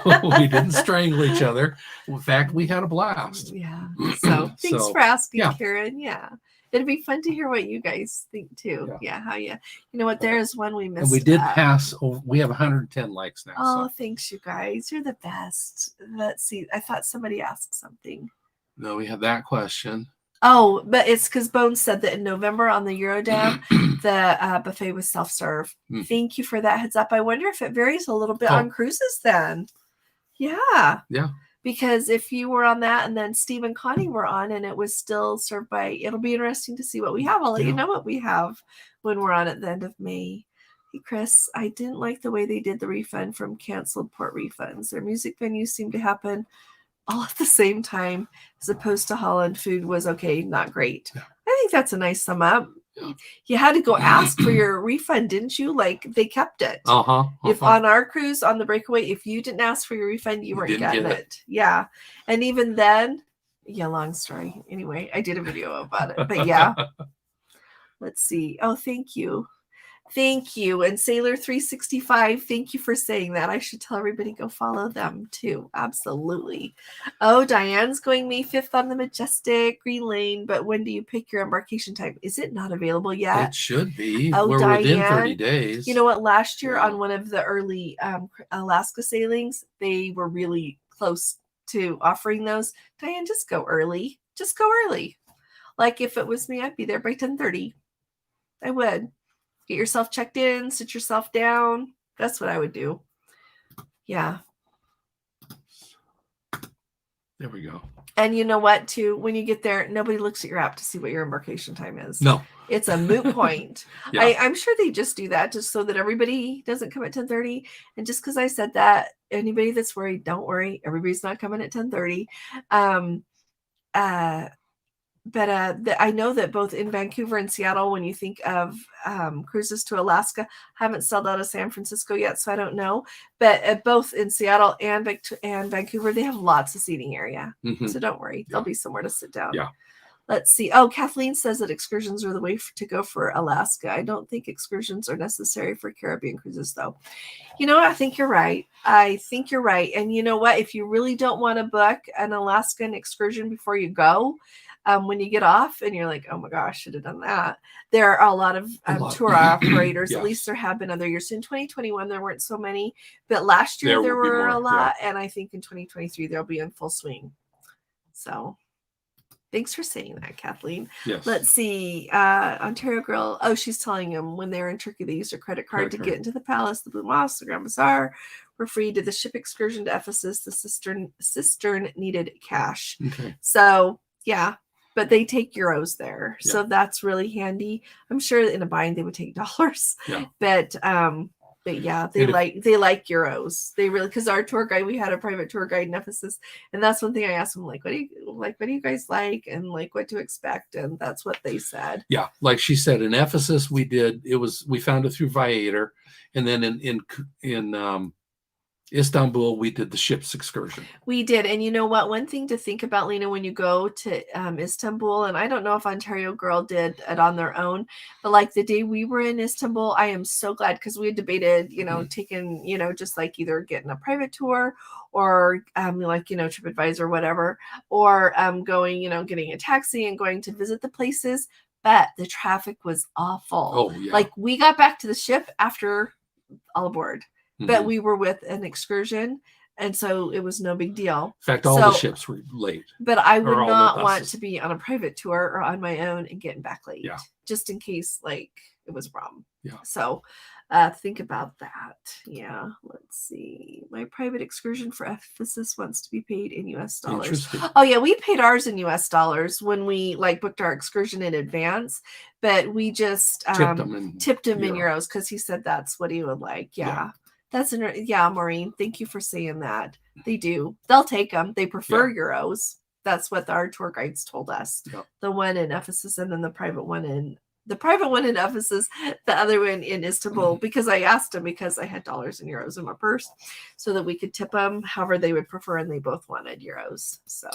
We didn't strangle each other. In fact, we had a blast. Yeah. So thanks for asking, Karen. Yeah. It'd be fun to hear what you guys think too. Yeah. How you know what, there is one we missed. And we did pass. We have 110 likes now. Oh, thanks, you guys. You're the best. Let's see. I thought somebody asked something. No, we had that question. Oh, but it's because Bones said that in November on the Eurodam, the buffet was self-serve. Thank you for that heads up. I wonder if it varies a little bit on cruises then. Yeah. Yeah. Because if you were on that and then Steve and Connie were on and it was still served by, it'll be interesting to see what we have. I'll let you know what we have when we're on at the end of May. Hey, Chris, I didn't like the way they did the refund from canceled port refunds. Their music venues seemed to happen all at the same time, as opposed to Holland. Food was okay, not great. Yeah. I think that's a nice sum up. Yeah. You had to go ask for your refund, didn't you? Like, they kept it. If on our cruise, on the breakaway, if you didn't ask for your refund, you weren't getting it. Yeah. And even then, long story. Anyway, I did a video about it. But yeah. Let's see. Oh, thank you. Thank you. And Sailor 365, thank you for saying that. I should tell everybody go follow them too. Absolutely. Oh, Diane's going May 5th on the Majestic Green Lane, but when do you pick your embarkation time? Is it not available yet? It should be. Oh, we're Diane, within 30 days. You know what? Last year on one of the early Alaska sailings, they were really close to offering those. Diane, just go early. Just go early. Like if it was me, I'd be there by 10:30. I would. Get yourself checked in, sit yourself down. That's what I would do. Yeah. There we go. And you know what, too? When you get there, nobody looks at your app to see what your embarkation time is. No. It's a moot point. I'm sure they just do that just so that everybody doesn't come at 10:30. And just because I said that, anybody that's worried, don't worry. Everybody's not coming at 10:30. But I know that both in Vancouver and Seattle, when you think of cruises to Alaska, haven't sold out of San Francisco yet, so I don't know. But both in Seattle and Vancouver, they have lots of seating area. So don't worry. There'll be somewhere to sit down. Yeah. Let's see. Oh, Kathleen says that excursions are the way to go for Alaska. I don't think excursions are necessary for Caribbean cruises, though. You know what? I think you're right. And you know what? If you really don't want to book an Alaskan excursion before you go, when you get off and you're like, oh my gosh, should have done that. There are a lot of tour operators. At least there have been other years. So in 2021, there weren't so many, but last year there were a lot. And I think in 2023, they'll be in full swing. So thanks for saying that, Kathleen. Yes. Let's see. Ontario girl. Oh, she's telling them when they were in Turkey, they used a credit card to get into the palace, the Blue Mosque, the Grand Bazaar. Were free. Did the ship excursion to Ephesus. The cistern needed cash. Okay. So yeah. But they take euros there. Yeah. So that's really handy. I'm sure in a bind they would take dollars. Yeah. But yeah, they like euros. They really, because our tour guide, we had a private tour guide in Ephesus. And that's one thing I asked them, like, what do you guys like? And like what to expect. And that's what they said. Yeah. Like she said, in Ephesus, we found it through Viator. And then in Istanbul, we did the ship's excursion. We did. And you know what? One thing to think about, Lena, when you go to Istanbul, and I don't know if Ontario Girl did it on their own, but like the day we were in Istanbul, I am so glad because we had debated, taking, just like either getting a private tour or TripAdvisor or whatever, or going, getting a taxi and going to visit the places. But the traffic was awful. Oh, yeah. Like we got back to the ship after all aboard. But we were with an excursion, and so it was no big deal. In fact, all the ships were late. But I would not want to be on a private tour or on my own and getting back late, just in case like it was a problem. Yeah. So think about that. Yeah. Let's see. My private excursion for Ephesus wants to be paid in US dollars. Oh yeah, we paid ours in US dollars when we booked our excursion in advance, but we just tipped him in euros because he said that's what he would like. Yeah. Maureen, thank you for saying that. They do. They'll take them. They prefer euros. That's what our tour guides told us. Yeah. The one in Ephesus and then the private one in the private one in Ephesus, the other one in Istanbul, because I asked them because I had dollars and euros in my purse so that we could tip them however they would prefer, and they both wanted euros. So,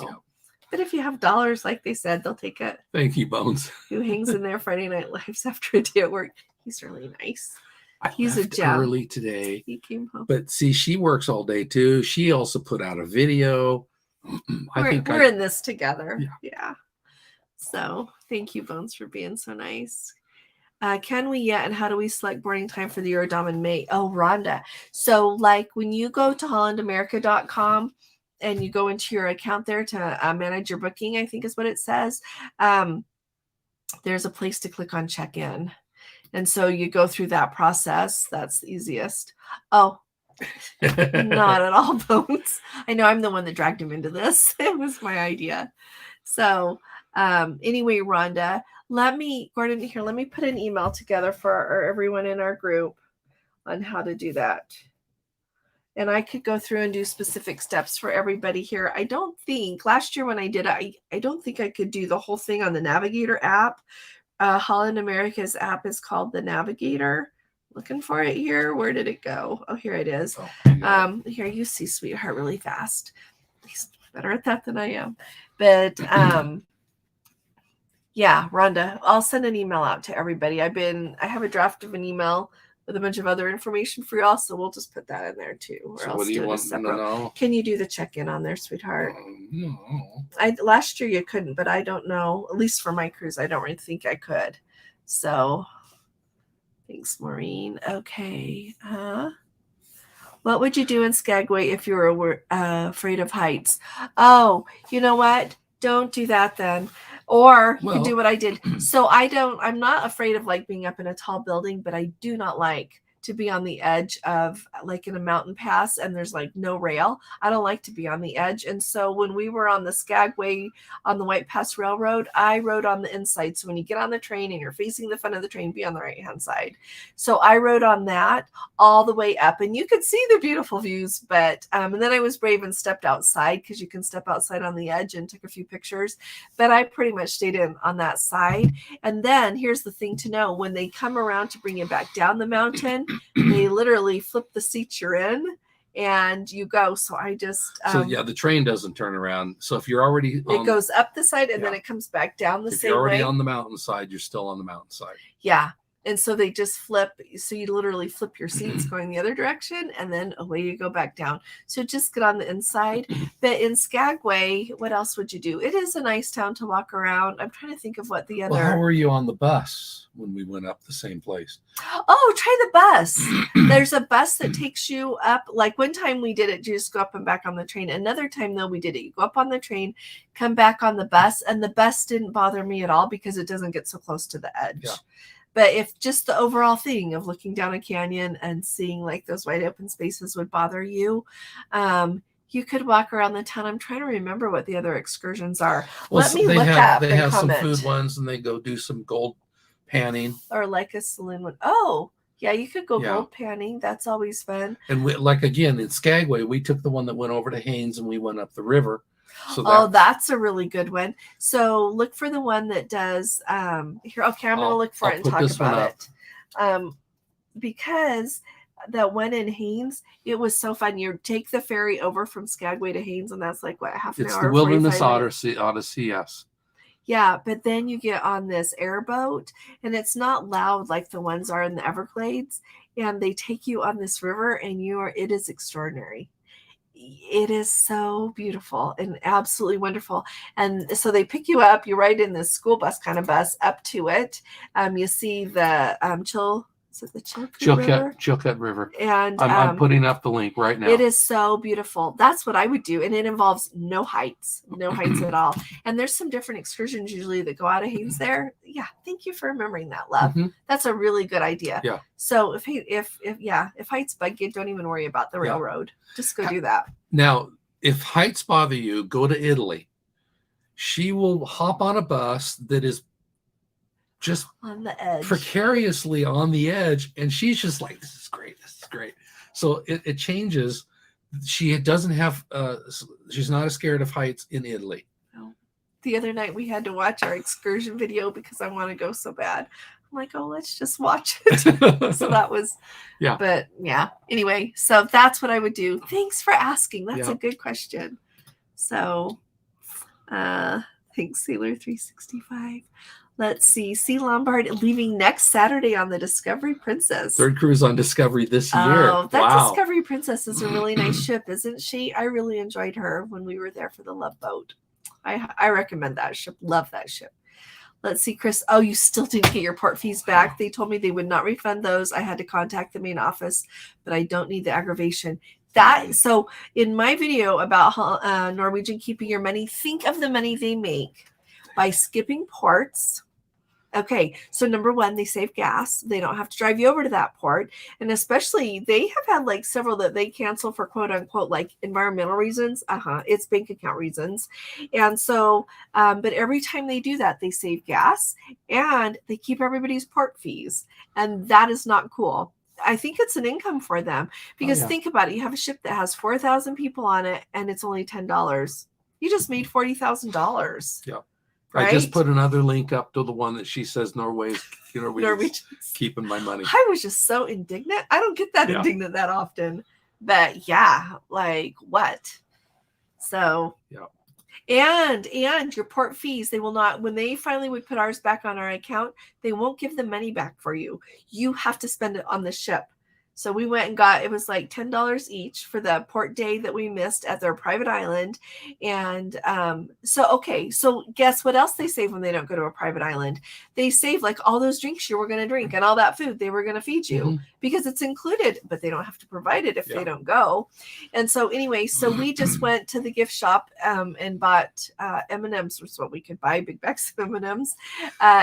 but if you have dollars, like they said, they'll take it. Thank you, Bones. Who hangs in there Friday Night Lives after a day at work. He's really nice. He's left a gem. Early today. He came home. But see, she works all day too. She also put out a video. We're in this together. Yeah. So thank you, Bones, for being so nice. Can we yet? And how do we select boarding time for the Eurodom in May? Oh, Rhonda. So like when you go to hollandamerica.com and you go into your account there to manage your booking, I think is what it says. There's a place to click on check-in. And so you go through that process. That's the easiest. Oh, not at all, Bones. I know I'm the one that dragged him into this. It was my idea. So anyway, Rhonda, Gordon, here, let me put an email together for everyone in our group on how to do that. And I could go through and do specific steps for everybody here. I don't think last year when I did it, I don't think I could do the whole thing on the Navigator app. Holland America's app is called the Navigator. Looking for it here. Where did it go? Oh, here it is. Here, you see Sweetheart really fast. He's better at that than I am. But yeah, Rhonda, I'll send an email out to everybody. I have a draft of an email with a bunch of other information for y'all, so we'll just put that in there too. Or so else what do you want to know? Can you do the check-in on there, Sweetheart? No. Last year you couldn't, but I don't know. At least for my cruise, I don't really think I could. So thanks, Maureen. Okay. What would you do in Skagway if you were afraid of heights? Oh, you know what? Don't do that then. Or you can do what I did. So I'm not afraid of like being up in a tall building, but I do not like to be on the edge of like in a mountain pass and there's like no rail. I don't like to be on the edge. And so when we were on the Skagway on the White Pass Railroad, I rode on the inside. So when you get on the train and you're facing the front of the train, be on the right hand side. So I rode on that all the way up and you could see the beautiful views, but and then I was brave and stepped outside because you can step outside on the edge and took a few pictures, but I pretty much stayed in on that side. And then here's the thing to know: when they come around to bring you back down the mountain, they literally flip the seat you're in and you go. So I just so yeah, the train doesn't turn around. So if you're already it goes up the side and then it comes back down the same way. If you're already on the mountainside, you're still on the mountainside. Yeah. And so they just flip. So you literally flip your seats going the other direction and then away you go back down. So just get on the inside. But in Skagway, what else would you do? It is a nice town to walk around. I'm trying to think of what the other. Well, how were you on the bus when we went up the same place? Oh, try the bus. There's a bus that takes you up. Like one time we did it, you just go up and back on the train. Another time though, we did it. You go up on the train, come back on the bus, and the bus didn't bother me at all because it doesn't get so close to the edge. Yeah. But if just the overall thing of looking down a canyon and seeing like those wide open spaces would bother you, you could walk around the town. I'm trying to remember what the other excursions are. Well, Let me look up. They have some food ones and they go do some gold panning. Or like a saloon one. Oh, yeah, you could go gold panning. That's always fun. And like again, in Skagway, we took the one that went over to Haines and we went up the river. So that's a really good one. So look for the one that does here. Okay, I'm going to look for it and talk about it. Because that one in Haines, it was so fun. You take the ferry over from Skagway to Haines, and that's like what, half an hour? It's the Wilderness Odyssey, yes. Yeah, but then you get on this airboat, and it's not loud like the ones are in the Everglades, and they take you on this river, and it is extraordinary. It is so beautiful and absolutely wonderful. And so they pick you up, you ride in this school bus kind of bus up to it. You see the Chilkat River. And I'm putting up the link right now. It is so beautiful. That's what I would do. And it involves no heights at all. And there's some different excursions usually that go out of Haines there. Yeah. Thank you for remembering that, love. Mm-hmm. That's a really good idea. Yeah. So if heights bug you, don't even worry about the railroad. Just go do that. Now, if heights bother you, go to Italy. She will hop on a bus that is just on the edge, precariously on the edge, and she's just like, this is great. So it changes. She doesn't have she's not as scared of heights in Italy. No. The other night we had to watch our excursion video because I want to go so bad. I'm like, oh, let's just watch it. So that was, but yeah. Anyway, so that's what I would do. Thanks for asking. That's a good question. So, thanks, Sailor 365. Let's see. C. Lombard leaving next Saturday on the Discovery Princess. Third cruise on Discovery this year. Oh, that Discovery Princess is a really nice ship, isn't she? I really enjoyed her when we were there for the Love Boat. I recommend that ship. Love that ship. Let's see, Chris. Oh, you still didn't get your port fees back. They told me they would not refund those. I had to contact the main office, but I don't need the aggravation. So in my video about Norwegian keeping your money, think of the money they make by skipping ports. Okay, so number one, they save gas. They don't have to drive you over to that port. And especially, they have had like several that they cancel for quote unquote like environmental reasons. It's bank account reasons. And so, but every time they do that, they save gas and they keep everybody's port fees. And that is not cool. I think it's an income for them because think about it. You have a ship that has 4,000 people on it and it's only $10. You just made $40,000. Yeah. Right? I just put another link up to the one that she says Norway's keeping my money. I was just so indignant. I don't get that indignant that often. But yeah, like what? So and your port fees, they will not, when they finally would put ours back on our account, they won't give the money back for you. You have to spend it on the ship. So we went and got, it was like $10 each for the port day that we missed at their private island. And so guess what else they save when they don't go to a private island? They save like all those drinks you were going to drink and all that food they were going to feed you because it's included, but they don't have to provide it if they don't go. And so anyway, so we just went to the gift shop and bought M&Ms, was what we could buy. Big bags of M&Ms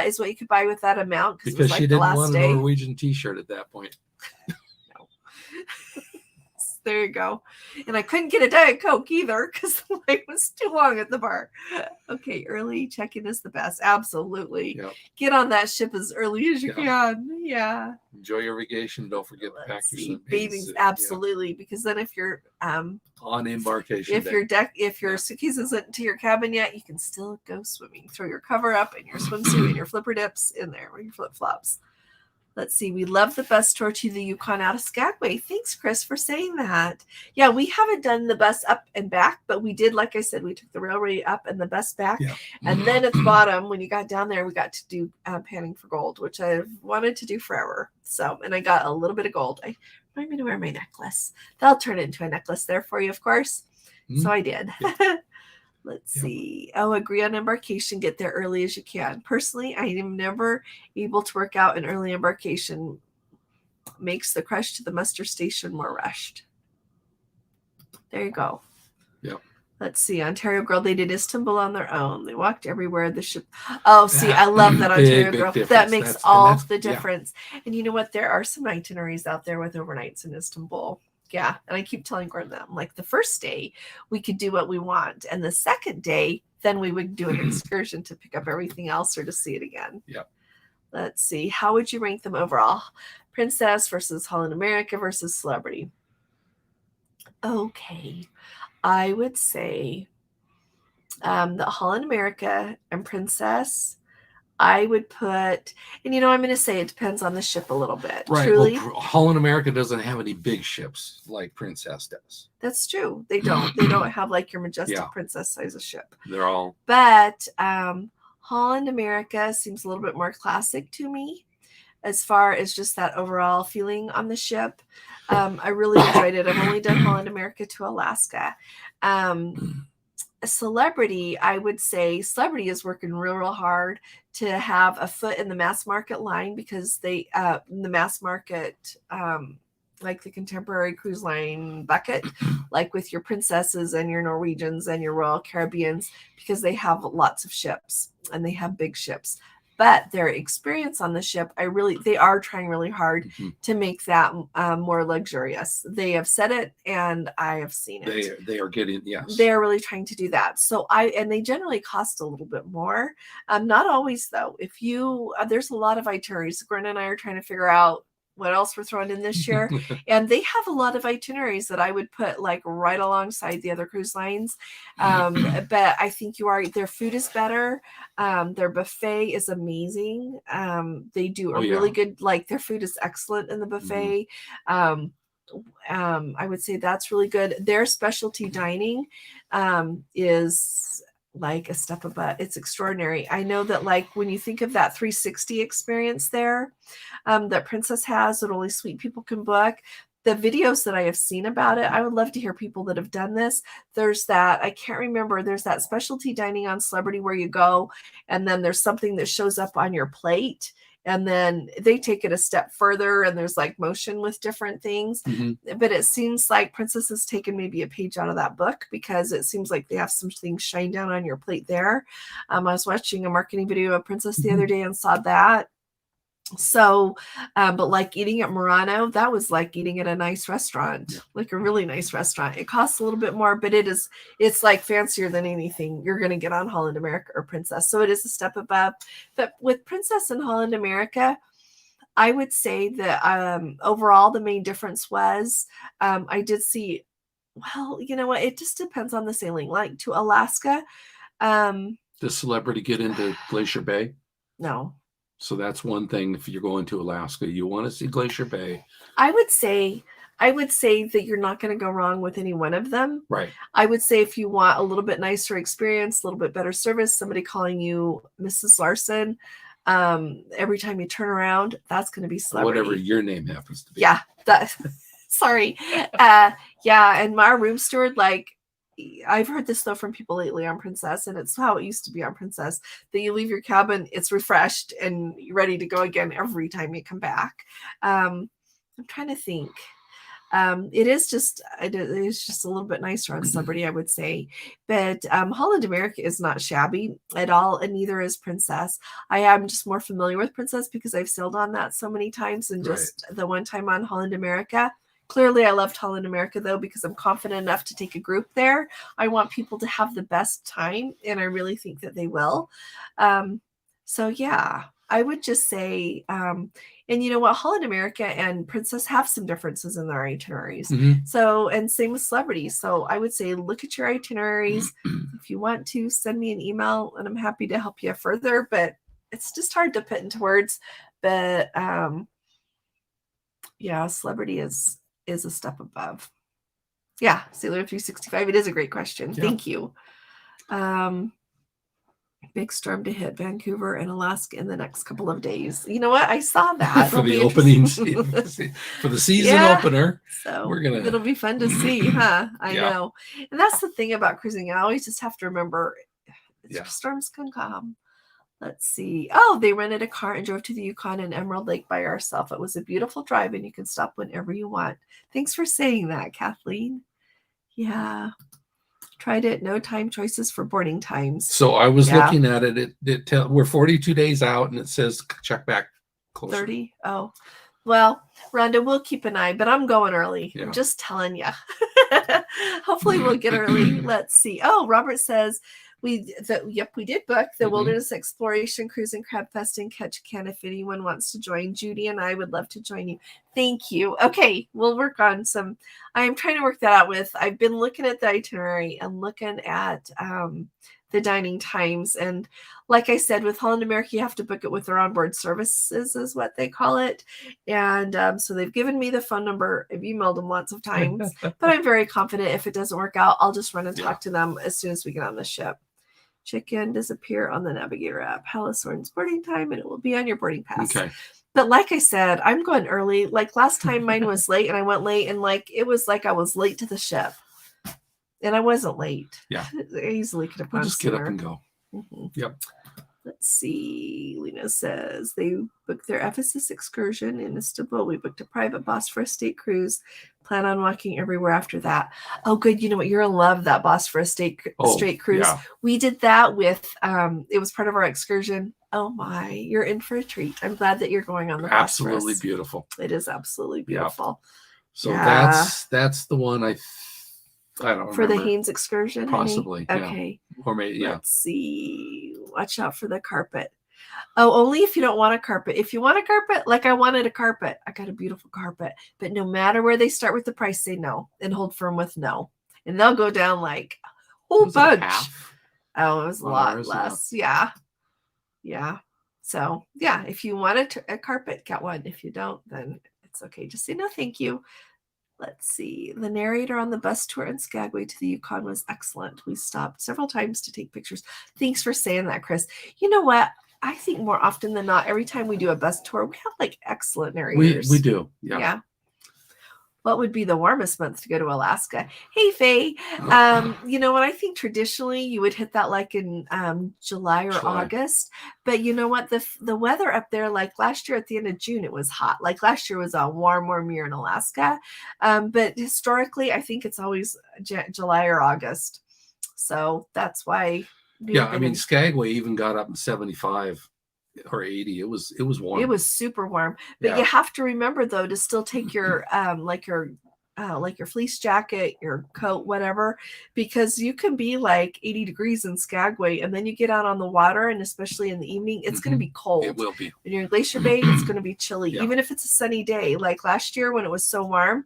is what you could buy with that amount. Because it was like she didn't want a Norwegian t-shirt at that point. There you go. And I couldn't get a Diet Coke either because the line was too long at the bar. Okay, early check-in is the best. Absolutely. Yep. Get on that ship as early as you can. Yeah. Enjoy your vacation. Don't forget to pack your bathing. Absolutely. Because then if you're on embarkation, if your suitcase isn't to your cabin yet, you can still go swimming. Throw your cover up and your swimsuit and your flipper dips in there or your flip-flops. Let's see. We love the bus tour to the Yukon out of Skagway. Thanks, Chris, for saying that. Yeah, we haven't done the bus up and back, but we did, like I said, we took the railway up and the bus back. Yeah. And then at the bottom, when you got down there, we got to do panning for gold, which I've wanted to do forever. So, and I got a little bit of gold. I remind me to wear my necklace. That'll turn it into a necklace there for you, of course. So I did. Yeah. Let's see. Oh, agree on embarkation. Get there early as you can. Personally, I am never able to work out an early embarkation. Makes the crush to the muster station more rushed. There you go. Yep. Let's see. Ontario Girl, they did Istanbul on their own. They walked everywhere. The ship. Oh, see, I love that Ontario Girl. Difference. That makes all the difference. Yeah. And you know what? There are some itineraries out there with overnights in Istanbul. Yeah. And I keep telling Gordon that like the first day we could do what we want. And the second day, then we would do an excursion to pick up everything else or to see it again. Yep. Let's see. How would you rank them overall? Princess versus Holland America versus Celebrity. Okay. I would say the Holland America and Princess, I would put, and I'm going to say it depends on the ship a little bit. Right. Truly. Well, Holland America doesn't have any big ships like Princess does. That's true. They don't. They don't have like your majestic Princess size of ship. They're all. But Holland America seems a little bit more classic to me as far as just that overall feeling on the ship. I really enjoyed it. I've only done Holland America to Alaska. A Celebrity, I would say Celebrity is working real hard to have a foot in the mass market line because they the mass market like the contemporary cruise line bucket, like with your Princesses and your Norwegians and your Royal Caribbeans, because they have lots of ships and they have big ships. But their experience on the ship, they are trying really hard to make that more luxurious. They have said it, and I have seen it. They are getting, yes. They are really trying to do that. So and they generally cost a little bit more. Not always though. If you, there's a lot of itineraries. Gwen and I are trying to figure out what else we're throwing in this year. And they have a lot of itineraries that I would put like right alongside the other cruise lines. But I think their food is better. Their buffet is amazing. They do a really good, like their food is excellent in the buffet. I would say that's really good. Their specialty dining is like a step above. It's extraordinary. I know that like when you think of that 360 experience there that Princess has that only sweet people can book, the videos that I have seen about it, I would love to hear people that have done this. There's that, I can't remember, there's that specialty dining on Celebrity where you go and then there's something that shows up on your plate. And then they take it a step further and there's like motion with different things. But it seems like Princess has taken maybe a page out of that book because it seems like they have some things shine down on your plate there. I was watching a marketing video of Princess the other day and saw that. So, but like eating at Murano, that was like eating at a nice restaurant, like a really nice restaurant. It costs a little bit more, but it's like fancier than anything you're going to get on Holland America or Princess. So it is a step above. But with Princess and Holland America, I would say that overall the main difference was I did see, well, you know what? It just depends on the sailing. Like to Alaska. Does Celebrity get into Glacier Bay? No. So that's one thing. If you're going to Alaska, you want to see Glacier Bay. I would say that you're not going to go wrong with any one of them. Right. I would say if you want a little bit nicer experience, a little bit better service, somebody calling you Mrs. Larson every time you turn around, that's going to be Celebrity. Whatever your name happens to be. Yeah. Sorry. And my room steward, like, I've heard this though from people lately on Princess, and it's how it used to be on Princess, that you leave your cabin, it's refreshed and you're ready to go again every time you come back. I'm trying to think. It is just a little bit nicer on Celebrity, I would say. But Holland America is not shabby at all, and neither is Princess. I am just more familiar with Princess because I've sailed on that so many times, and just the one time on Holland America. Clearly, I loved Holland America, though, because I'm confident enough to take a group there. I want people to have the best time, and I really think that they will. So, yeah, I would just say, and you know what? Holland America and Princess have some differences in their itineraries. So, and same with Celebrity. So I would say look at your itineraries. If you want to, send me an email, and I'm happy to help you further. But it's just hard to put into words. But, yeah, Celebrity is a step above. Yeah, Sailor 365. It is a great question. Thank you. Big storm to hit Vancouver and Alaska in the next couple of days. You know what? I saw that. For the opening for the season opener. So it'll be fun to see, huh? I know. And that's the thing about cruising. I always just have to remember storms can come. Let's see. Oh, they rented a car and drove to the Yukon and Emerald Lake by ourselves. It was a beautiful drive, and you can stop whenever you want. Thanks for saying that, Kathleen. Yeah. Tried it. No time choices for boarding times. So I was looking at it. We're 42 days out, and it says check back closer. 30? Oh. Well, Rhonda, we'll keep an eye, but I'm going early. I'm just telling you. Hopefully we'll get early. Let's see. Oh, Robert says, we did book the Wilderness Exploration Cruise and Crab Fest in Ketchikan. If anyone wants to join, Judy and I would love to join you. Thank you. Okay, we'll work on some. I am trying to work that out I've been looking at the itinerary and looking at the dining times. And like I said, with Holland America, you have to book it with their onboard services is what they call it. And so they've given me the phone number. I've emailed them lots of times, but I'm very confident if it doesn't work out, I'll just run and talk to them as soon as we get on the ship. Check-in, disappear on the Navigator app. Halisorn's boarding time, and it will be on your boarding pass. Okay. But like I said, I'm going early. Like last time mine was late, and I went late, and like it was like I was late to the ship. And I wasn't late. Yeah. I easily could have gone just sooner. Get up and go. Yep. Let's see. Lena says they booked their Ephesus excursion in Istanbul. We booked a private Bosphorus state cruise. Plan on walking everywhere after that. Oh, good. You know what? You're in love with that Bosphorus state cruise. Yeah. We did that with, it was part of our excursion. Oh my, you're in for a treat. I'm glad that you're going on the Bosphorus. Absolutely beautiful. It is absolutely beautiful. Yeah. So that's the one I don't remember. For the Haynes excursion? Possibly. Honey? Okay. Or maybe, Let's see. Watch out for the carpet. Oh, only if you don't want a carpet. If you want a carpet, like I wanted a carpet, I got a beautiful carpet. But no matter where they start with the price, say no and hold firm with no. And they'll go down like a whole bunch. Oh, it was a lot less. Yeah. Yeah. So, yeah, if you want a carpet, get one. If you don't, then it's okay. Just say no, thank you. Let's see. The narrator on the bus tour in Skagway to the Yukon was excellent. We stopped several times to take pictures. Thanks for saying that, Chris. You know what? I think more often than not, every time we do a bus tour, we have like excellent narrators. We do. Yeah. What would be the warmest month to go to Alaska? Hey, Faye. You know what? I think traditionally you would hit that like in July or August. But you know what? The weather up there, like last year at the end of June, it was hot. Like last year was a warm year in Alaska. But historically, I think it's always July or August. So that's why. Yeah, I mean, Skagway even got up in 75 or 80. It was warm. It was super warm. But you have to remember though to still take your like your fleece jacket, your coat, whatever, because you can be like 80 degrees in Skagway and then you get out on the water and especially in the evening, it's going to be cold. It will be. When you're in Glacier Bay, it's going to be chilly. Even if it's a sunny day, like last year when it was so warm,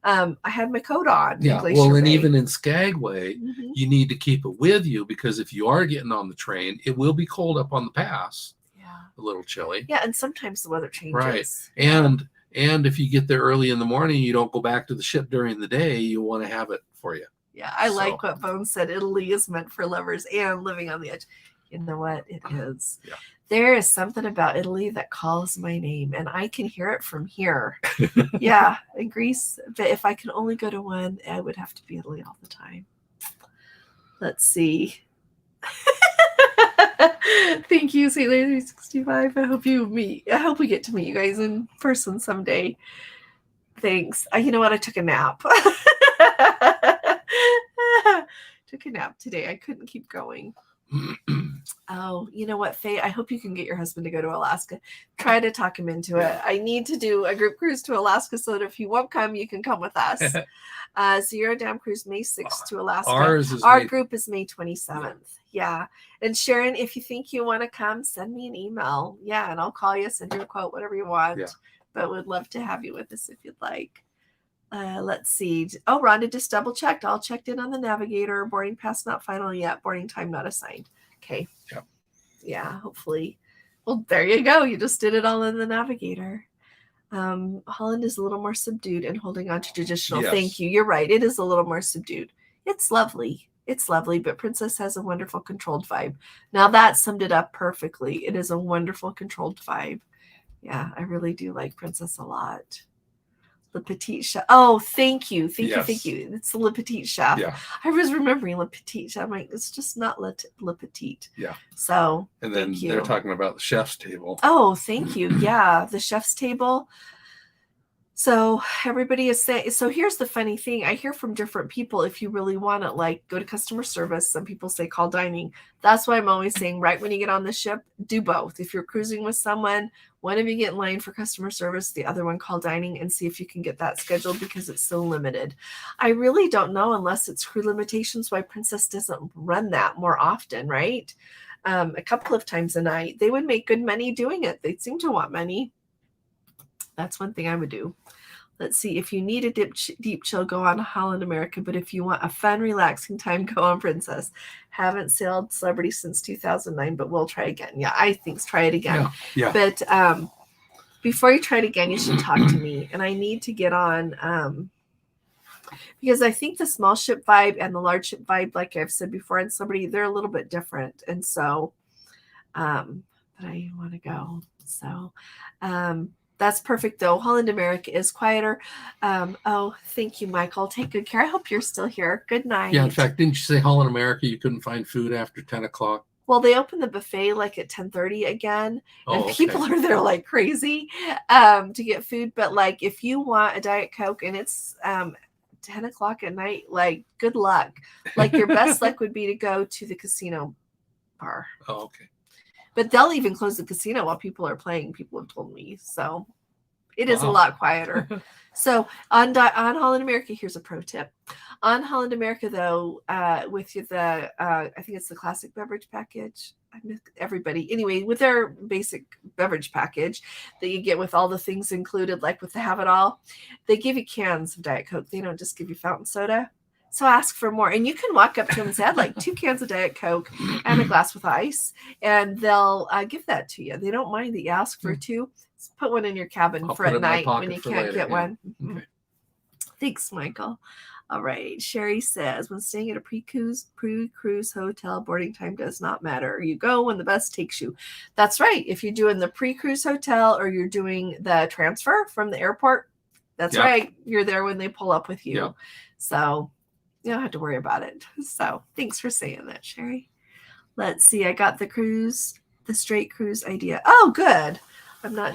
I had my coat on. Yeah, well, and even in Skagway, you need to keep it with you because if you are getting on the train, it will be cold up on the pass. A little chilly. Yeah, and sometimes the weather changes. Right. And if you get there early in the morning, you don't go back to the ship during the day, you want to have it for you. Yeah, I like what Bones said. Italy is meant for lovers and living on the edge. You know what? It is. Yeah. There is something about Italy that calls my name, and I can hear it from here. Yeah, and Greece. But if I could only go to one, I would have to be Italy all the time. Let's see. Thank you, Sailor 365. I hope we get to meet you guys in person someday. Thanks. You know what? I took a nap. Took a nap today. I couldn't keep going. Oh, you know what, Faye? I hope you can get your husband to go to Alaska. Try to talk him into it. I need to do a group cruise to Alaska so that if you won't come, you can come with us. Zero Dam Cruise May 6th to Alaska. Our group is May 27th. Yeah. And Sharon, if you think you want to come, send me an email. Yeah. And I'll call you, send you a quote, whatever you want. But would love to have you with us if you'd like. Let's see. Oh, Rhonda just double checked. All checked in on the navigator. Boarding pass not final yet. Boarding time not assigned. Okay. Yeah. Hopefully. Well, there you go. You just did it all in the navigator. Holland is a little more subdued and holding on to traditional. Thank you. You're right. It is a little more subdued. It's lovely. It's lovely, but Princess has a wonderful controlled vibe. Now that summed it up perfectly. It is a wonderful controlled vibe. Yeah, I really do like Princess a lot. Le Petit Chat. Oh, thank you. Thank you. It's the Le Petit Chat. Yeah. I was remembering Le Petit Chat. I'm like, it's just not Le Petit. Yeah. So, and then they're talking about the chef's table. Oh, thank you. Yeah, the chef's table. So everybody is saying, so here's the funny thing. I hear from different people, if you really want it, like go to customer service. Some people say call dining. That's why I'm always saying right when you get on the ship, do both. If you're cruising with someone, one of you get in line for customer service, the other one call dining and see if you can get that scheduled because it's so limited. I really don't know unless it's crew limitations why Princess doesn't run that more often, right? A couple of times a night. They would make good money doing it. They'd seem to want money. That's one thing I would do. Let's see. If you need a deep chill, go on Holland America. But if you want a fun, relaxing time, go on Princess. Haven't sailed Celebrity since 2009, but we'll try again. Yeah, I think try it again. Yeah. But before you try it again, you should talk to me. And I need to get on because I think the small ship vibe and the large ship vibe, like I've said before, and Celebrity, they're a little bit different. And so, but I want to go. So, that's perfect, though. Holland America is quieter. Oh, thank you, Michael. Take good care. I hope you're still here. Good night. Yeah, in fact, didn't you say Holland America you couldn't find food after 10 o'clock? Well, they open the buffet like at 10:30 again. And people are there like crazy to get food. But like if you want a Diet Coke and it's 10 o'clock at night, like good luck. Like your best luck would be to go to the casino bar. Oh, okay. But they'll even close the casino while people are playing, people have told me. So It is a lot quieter. So on Holland America, here's a pro tip. On Holland America, though, with the I think it's the classic beverage package. I miss everybody. Anyway, with their basic beverage package that you get with all the things included, like with the Have It All, they give you cans of Diet Coke. They don't just give you fountain soda. So ask for more. And you can walk up to them and say, I'd like 2 cans of Diet Coke and a glass with ice. And they'll give that to you. They don't mind that you ask for 2. Just put one in your cabin for at night when you can't get one. Okay. Thanks, Michael. All right. Sherry says, when staying at a pre-cruise hotel, boarding time does not matter. You go when the bus takes you. That's right. If you're doing the pre-cruise hotel or you're doing the transfer from the airport, that's right. You're there when they pull up with you. Yep. So you don't have to worry about it. So thanks for saying that, Sherry. Let's see. I got the straight cruise idea. Oh, good. I'm not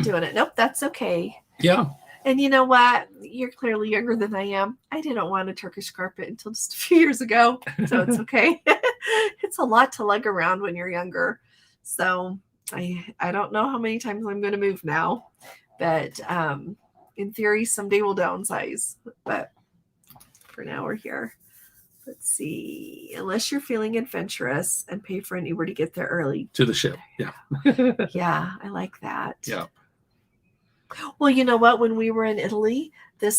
doing it. Nope. That's okay. Yeah. And you know what? You're clearly younger than I am. I didn't want a Turkish carpet until just a few years ago. So it's okay. It's a lot to lug around when you're younger. So I don't know how many times I'm going to move now. But in theory, someday we'll downsize. But for now, we're here. Let's see. Unless you're feeling adventurous and pay for an Uber to get there early. To the ship. Yeah. Yeah, I like that. Yeah. Well, you know what? When we were in Italy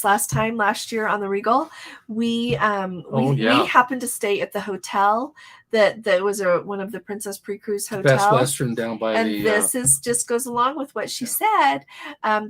last year on the Regal, we happened to stay at the hotel that was one of the Princess Pre-Cruise hotels. Best Western down by just goes along with what she said.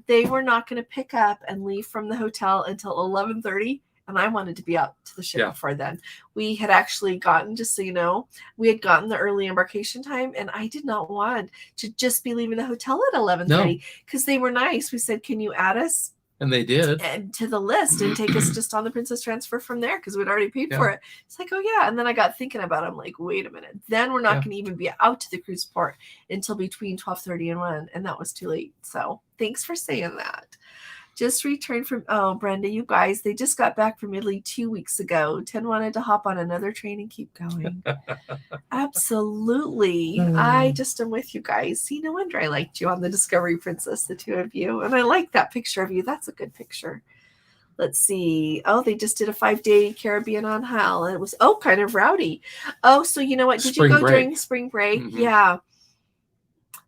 They were not going to pick up and leave from the hotel until 11:30. And I wanted to be out to the ship before then. We had actually gotten, just so you know, we had gotten the early embarkation time, and I did not want to just be leaving the hotel at 11:30 because they were nice. We said, "Can you add us?" And they did. And to the list and take us just on the Princess Transfer from there because we'd already paid for it. It's like, oh yeah. And then I got thinking about it. I'm like, wait a minute. Then we're not going to even be out to the cruise port until between 12:30 and 1, and that was too late. So thanks for saying that. Just returned from, Brenda, you guys, they just got back from Italy 2 weeks ago. 10 wanted to hop on another train and keep going. Absolutely. I just am with you guys. See, no wonder I liked you on the Discovery Princess, the two of you. And I like that picture of you. That's a good picture. Let's see. Oh, they just did a 5-day Caribbean on Hal. And it was, kind of rowdy. Oh, so you know what? Did you go during spring break? Mm-hmm. Yeah.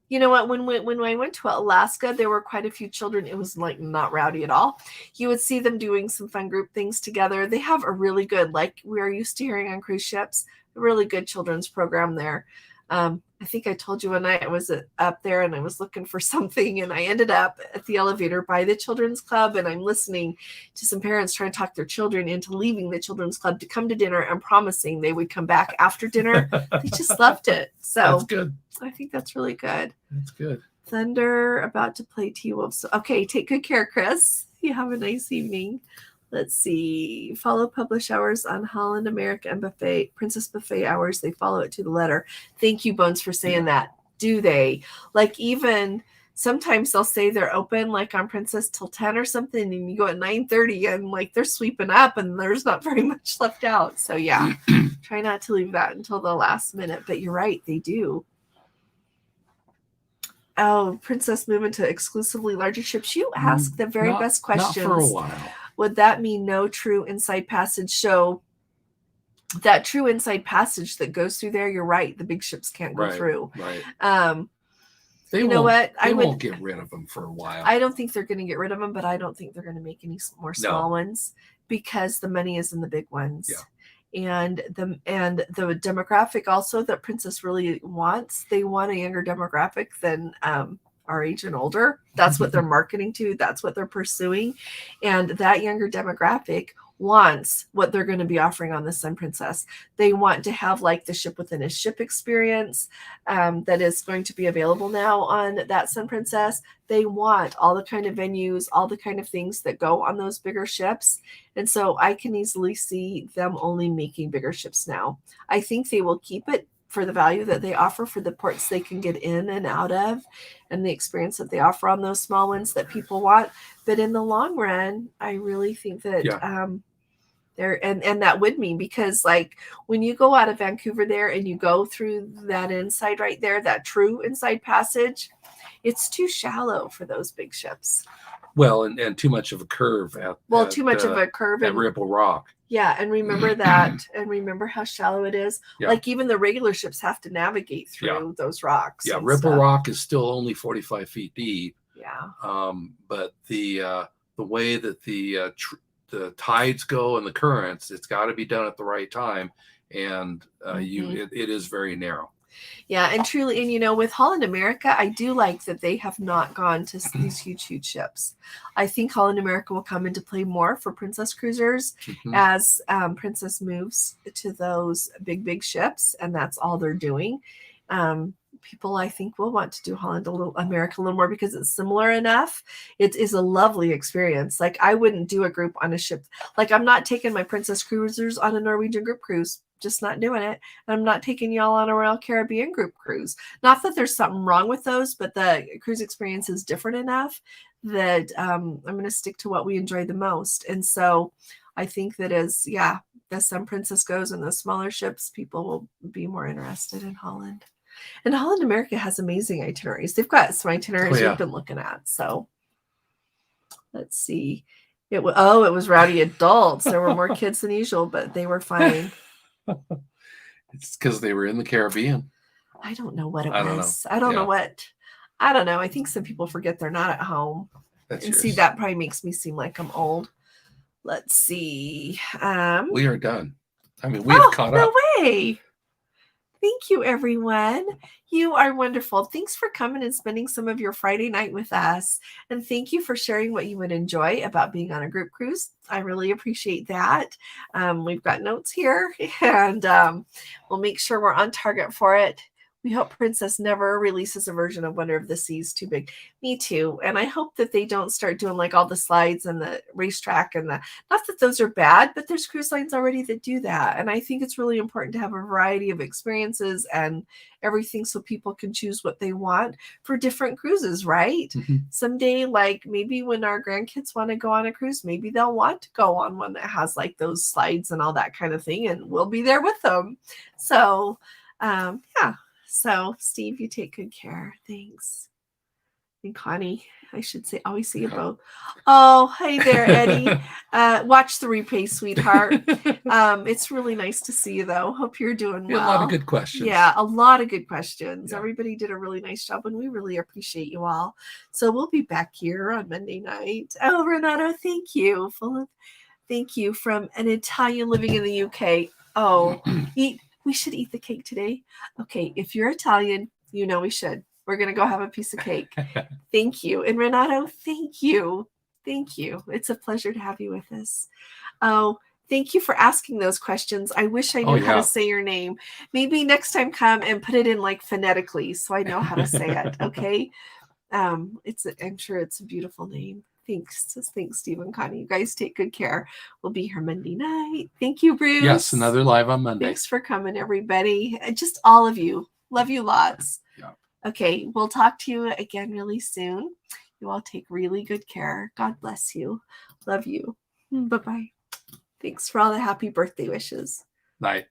You know what? When I went to Alaska, there were quite a few children. It was like not rowdy at all. You would see them doing some fun group things together. They have a really good, like we are used to hearing on cruise ships, a really good children's program there. I think I told you one night I was up there and I was looking for something and I ended up at the elevator by the children's club and I'm listening to some parents trying to talk their children into leaving the children's club to come to dinner and promising they would come back after dinner. They just loved it. So that's good. I think that's really good. That's good. Thunder about to play T-Wolves. Okay, take good care, Chris. You have a nice evening. Let's see. Follow publish hours on Holland America and Princess Buffet hours. They follow it to the letter. Thank you, Bones, for saying that. Do they? Like even sometimes they'll say they're open like on Princess till 10 or something, and you go at 9:30 and like they're sweeping up and there's not very much left out. So yeah, try not to leave that until the last minute. But you're right, they do. Oh, Princess moving to exclusively larger ships. You ask the very best questions. Not for a while. Would that mean no true inside passage? So that true inside passage that goes through there, you're right. The big ships can't go through. Right. You know what? They won't get rid of them for a while. I don't think they're going to get rid of them, but I don't think they're going to make any more small ones because the money is in the big ones. Yeah. And the demographic also that Princess really wants, they want a younger demographic than our age and older. That's what they're marketing to. That's what they're pursuing. And that younger demographic wants what they're going to be offering on the Sun Princess. They want to have like the ship within a ship experience that is going to be available now on that Sun Princess. They want all the kind of venues, all the kind of things that go on those bigger ships. And so I can easily see them only making bigger ships now. I think they will keep it for the value that they offer for the ports they can get in and out of and the experience that they offer on those small ones that people want. But in the long run, I really think that and that would mean, because like when you go out of Vancouver there and you go through that inside right there, that true inside passage, It's too shallow for those big ships. Well, and too much of a curve at Too much of a curve at Ripple Rock. Yeah, and remember that, and remember how shallow it is. Yeah. Like even the regular ships have to navigate through those rocks. Yeah, Ripple Rock is still only 45 feet deep. Yeah. But the way that the tides go and the currents, it's got to be done at the right time, and it is very narrow. Yeah, and truly, and you know, with Holland America, I do like that they have not gone to these huge ships. I think Holland America will come into play more for Princess cruisers as Princess moves to those big ships, and that's all they're doing. People, I think, will want to do Holland America a little more because it's similar enough. It is a lovely experience. Like I wouldn't do a group on a ship. Like I'm not taking my Princess cruisers on a Norwegian group cruise. Just not doing it. And I'm not taking y'all on a Royal Caribbean group cruise. Not that there's something wrong with those, but the cruise experience is different enough that I'm going to stick to what we enjoy the most. And so I think that as Sun Princess goes and the smaller ships, people will be more interested in Holland. And Holland America has amazing itineraries. They've got some itineraries we've been looking at. So let's see. It was rowdy adults. There were more kids than usual, but they were fine. It's because they were in the Caribbean. I don't know what it was. I don't know what. I don't know. I think some people forget they're not at home. See, that probably makes me seem like I'm old. Let's see. We are done. I mean, we've caught up. No way. Thank you, everyone. You are wonderful. Thanks for coming and spending some of your Friday night with us. And thank you for sharing what you would enjoy about being on a group cruise. I really appreciate that. We've got notes here, and we'll make sure we're on target for it. We hope Princess never releases a version of Wonder of the Seas too big. Me too. And I hope that they don't start doing like all the slides and the racetrack and not that those are bad, but there's cruise lines already that do that. And I think it's really important to have a variety of experiences and everything so people can choose what they want for different cruises, right? Someday, like maybe when our grandkids want to go on a cruise, maybe they'll want to go on one that has like those slides and all that kind of thing, and we'll be there with them. So, So, Steve, you take good care. Thanks. And Connie, I should say, always see you both. Oh, hey there, Eddie. Watch the replay, sweetheart. It's really nice to see you, though. Hope you're doing well. A lot of good questions. Yeah, a lot of good questions. Yeah. Everybody did a really nice job, and we really appreciate you all. So we'll be back here on Monday night. Oh, Renato, thank you. Thank you from an Italian living in the UK. Oh, we should eat the cake today. Okay, if you're Italian, you know we should. We're going to go have a piece of cake. Thank you. And Renato, thank you. Thank you. It's a pleasure to have you with us. Oh, thank you for asking those questions. I wish I knew how to say your name. Maybe next time come and put it in like phonetically so I know how to say it. Okay. I'm sure it's a beautiful name. Thanks, Steve and Connie. You guys take good care. We'll be here Monday night. Thank you, Bruce. Yes, another live on Monday. Thanks for coming, everybody. Just all of you. Love you lots. Yeah. Okay, we'll talk to you again really soon. You all take really good care. God bless you. Love you. Bye-bye. Thanks for all the happy birthday wishes. Night.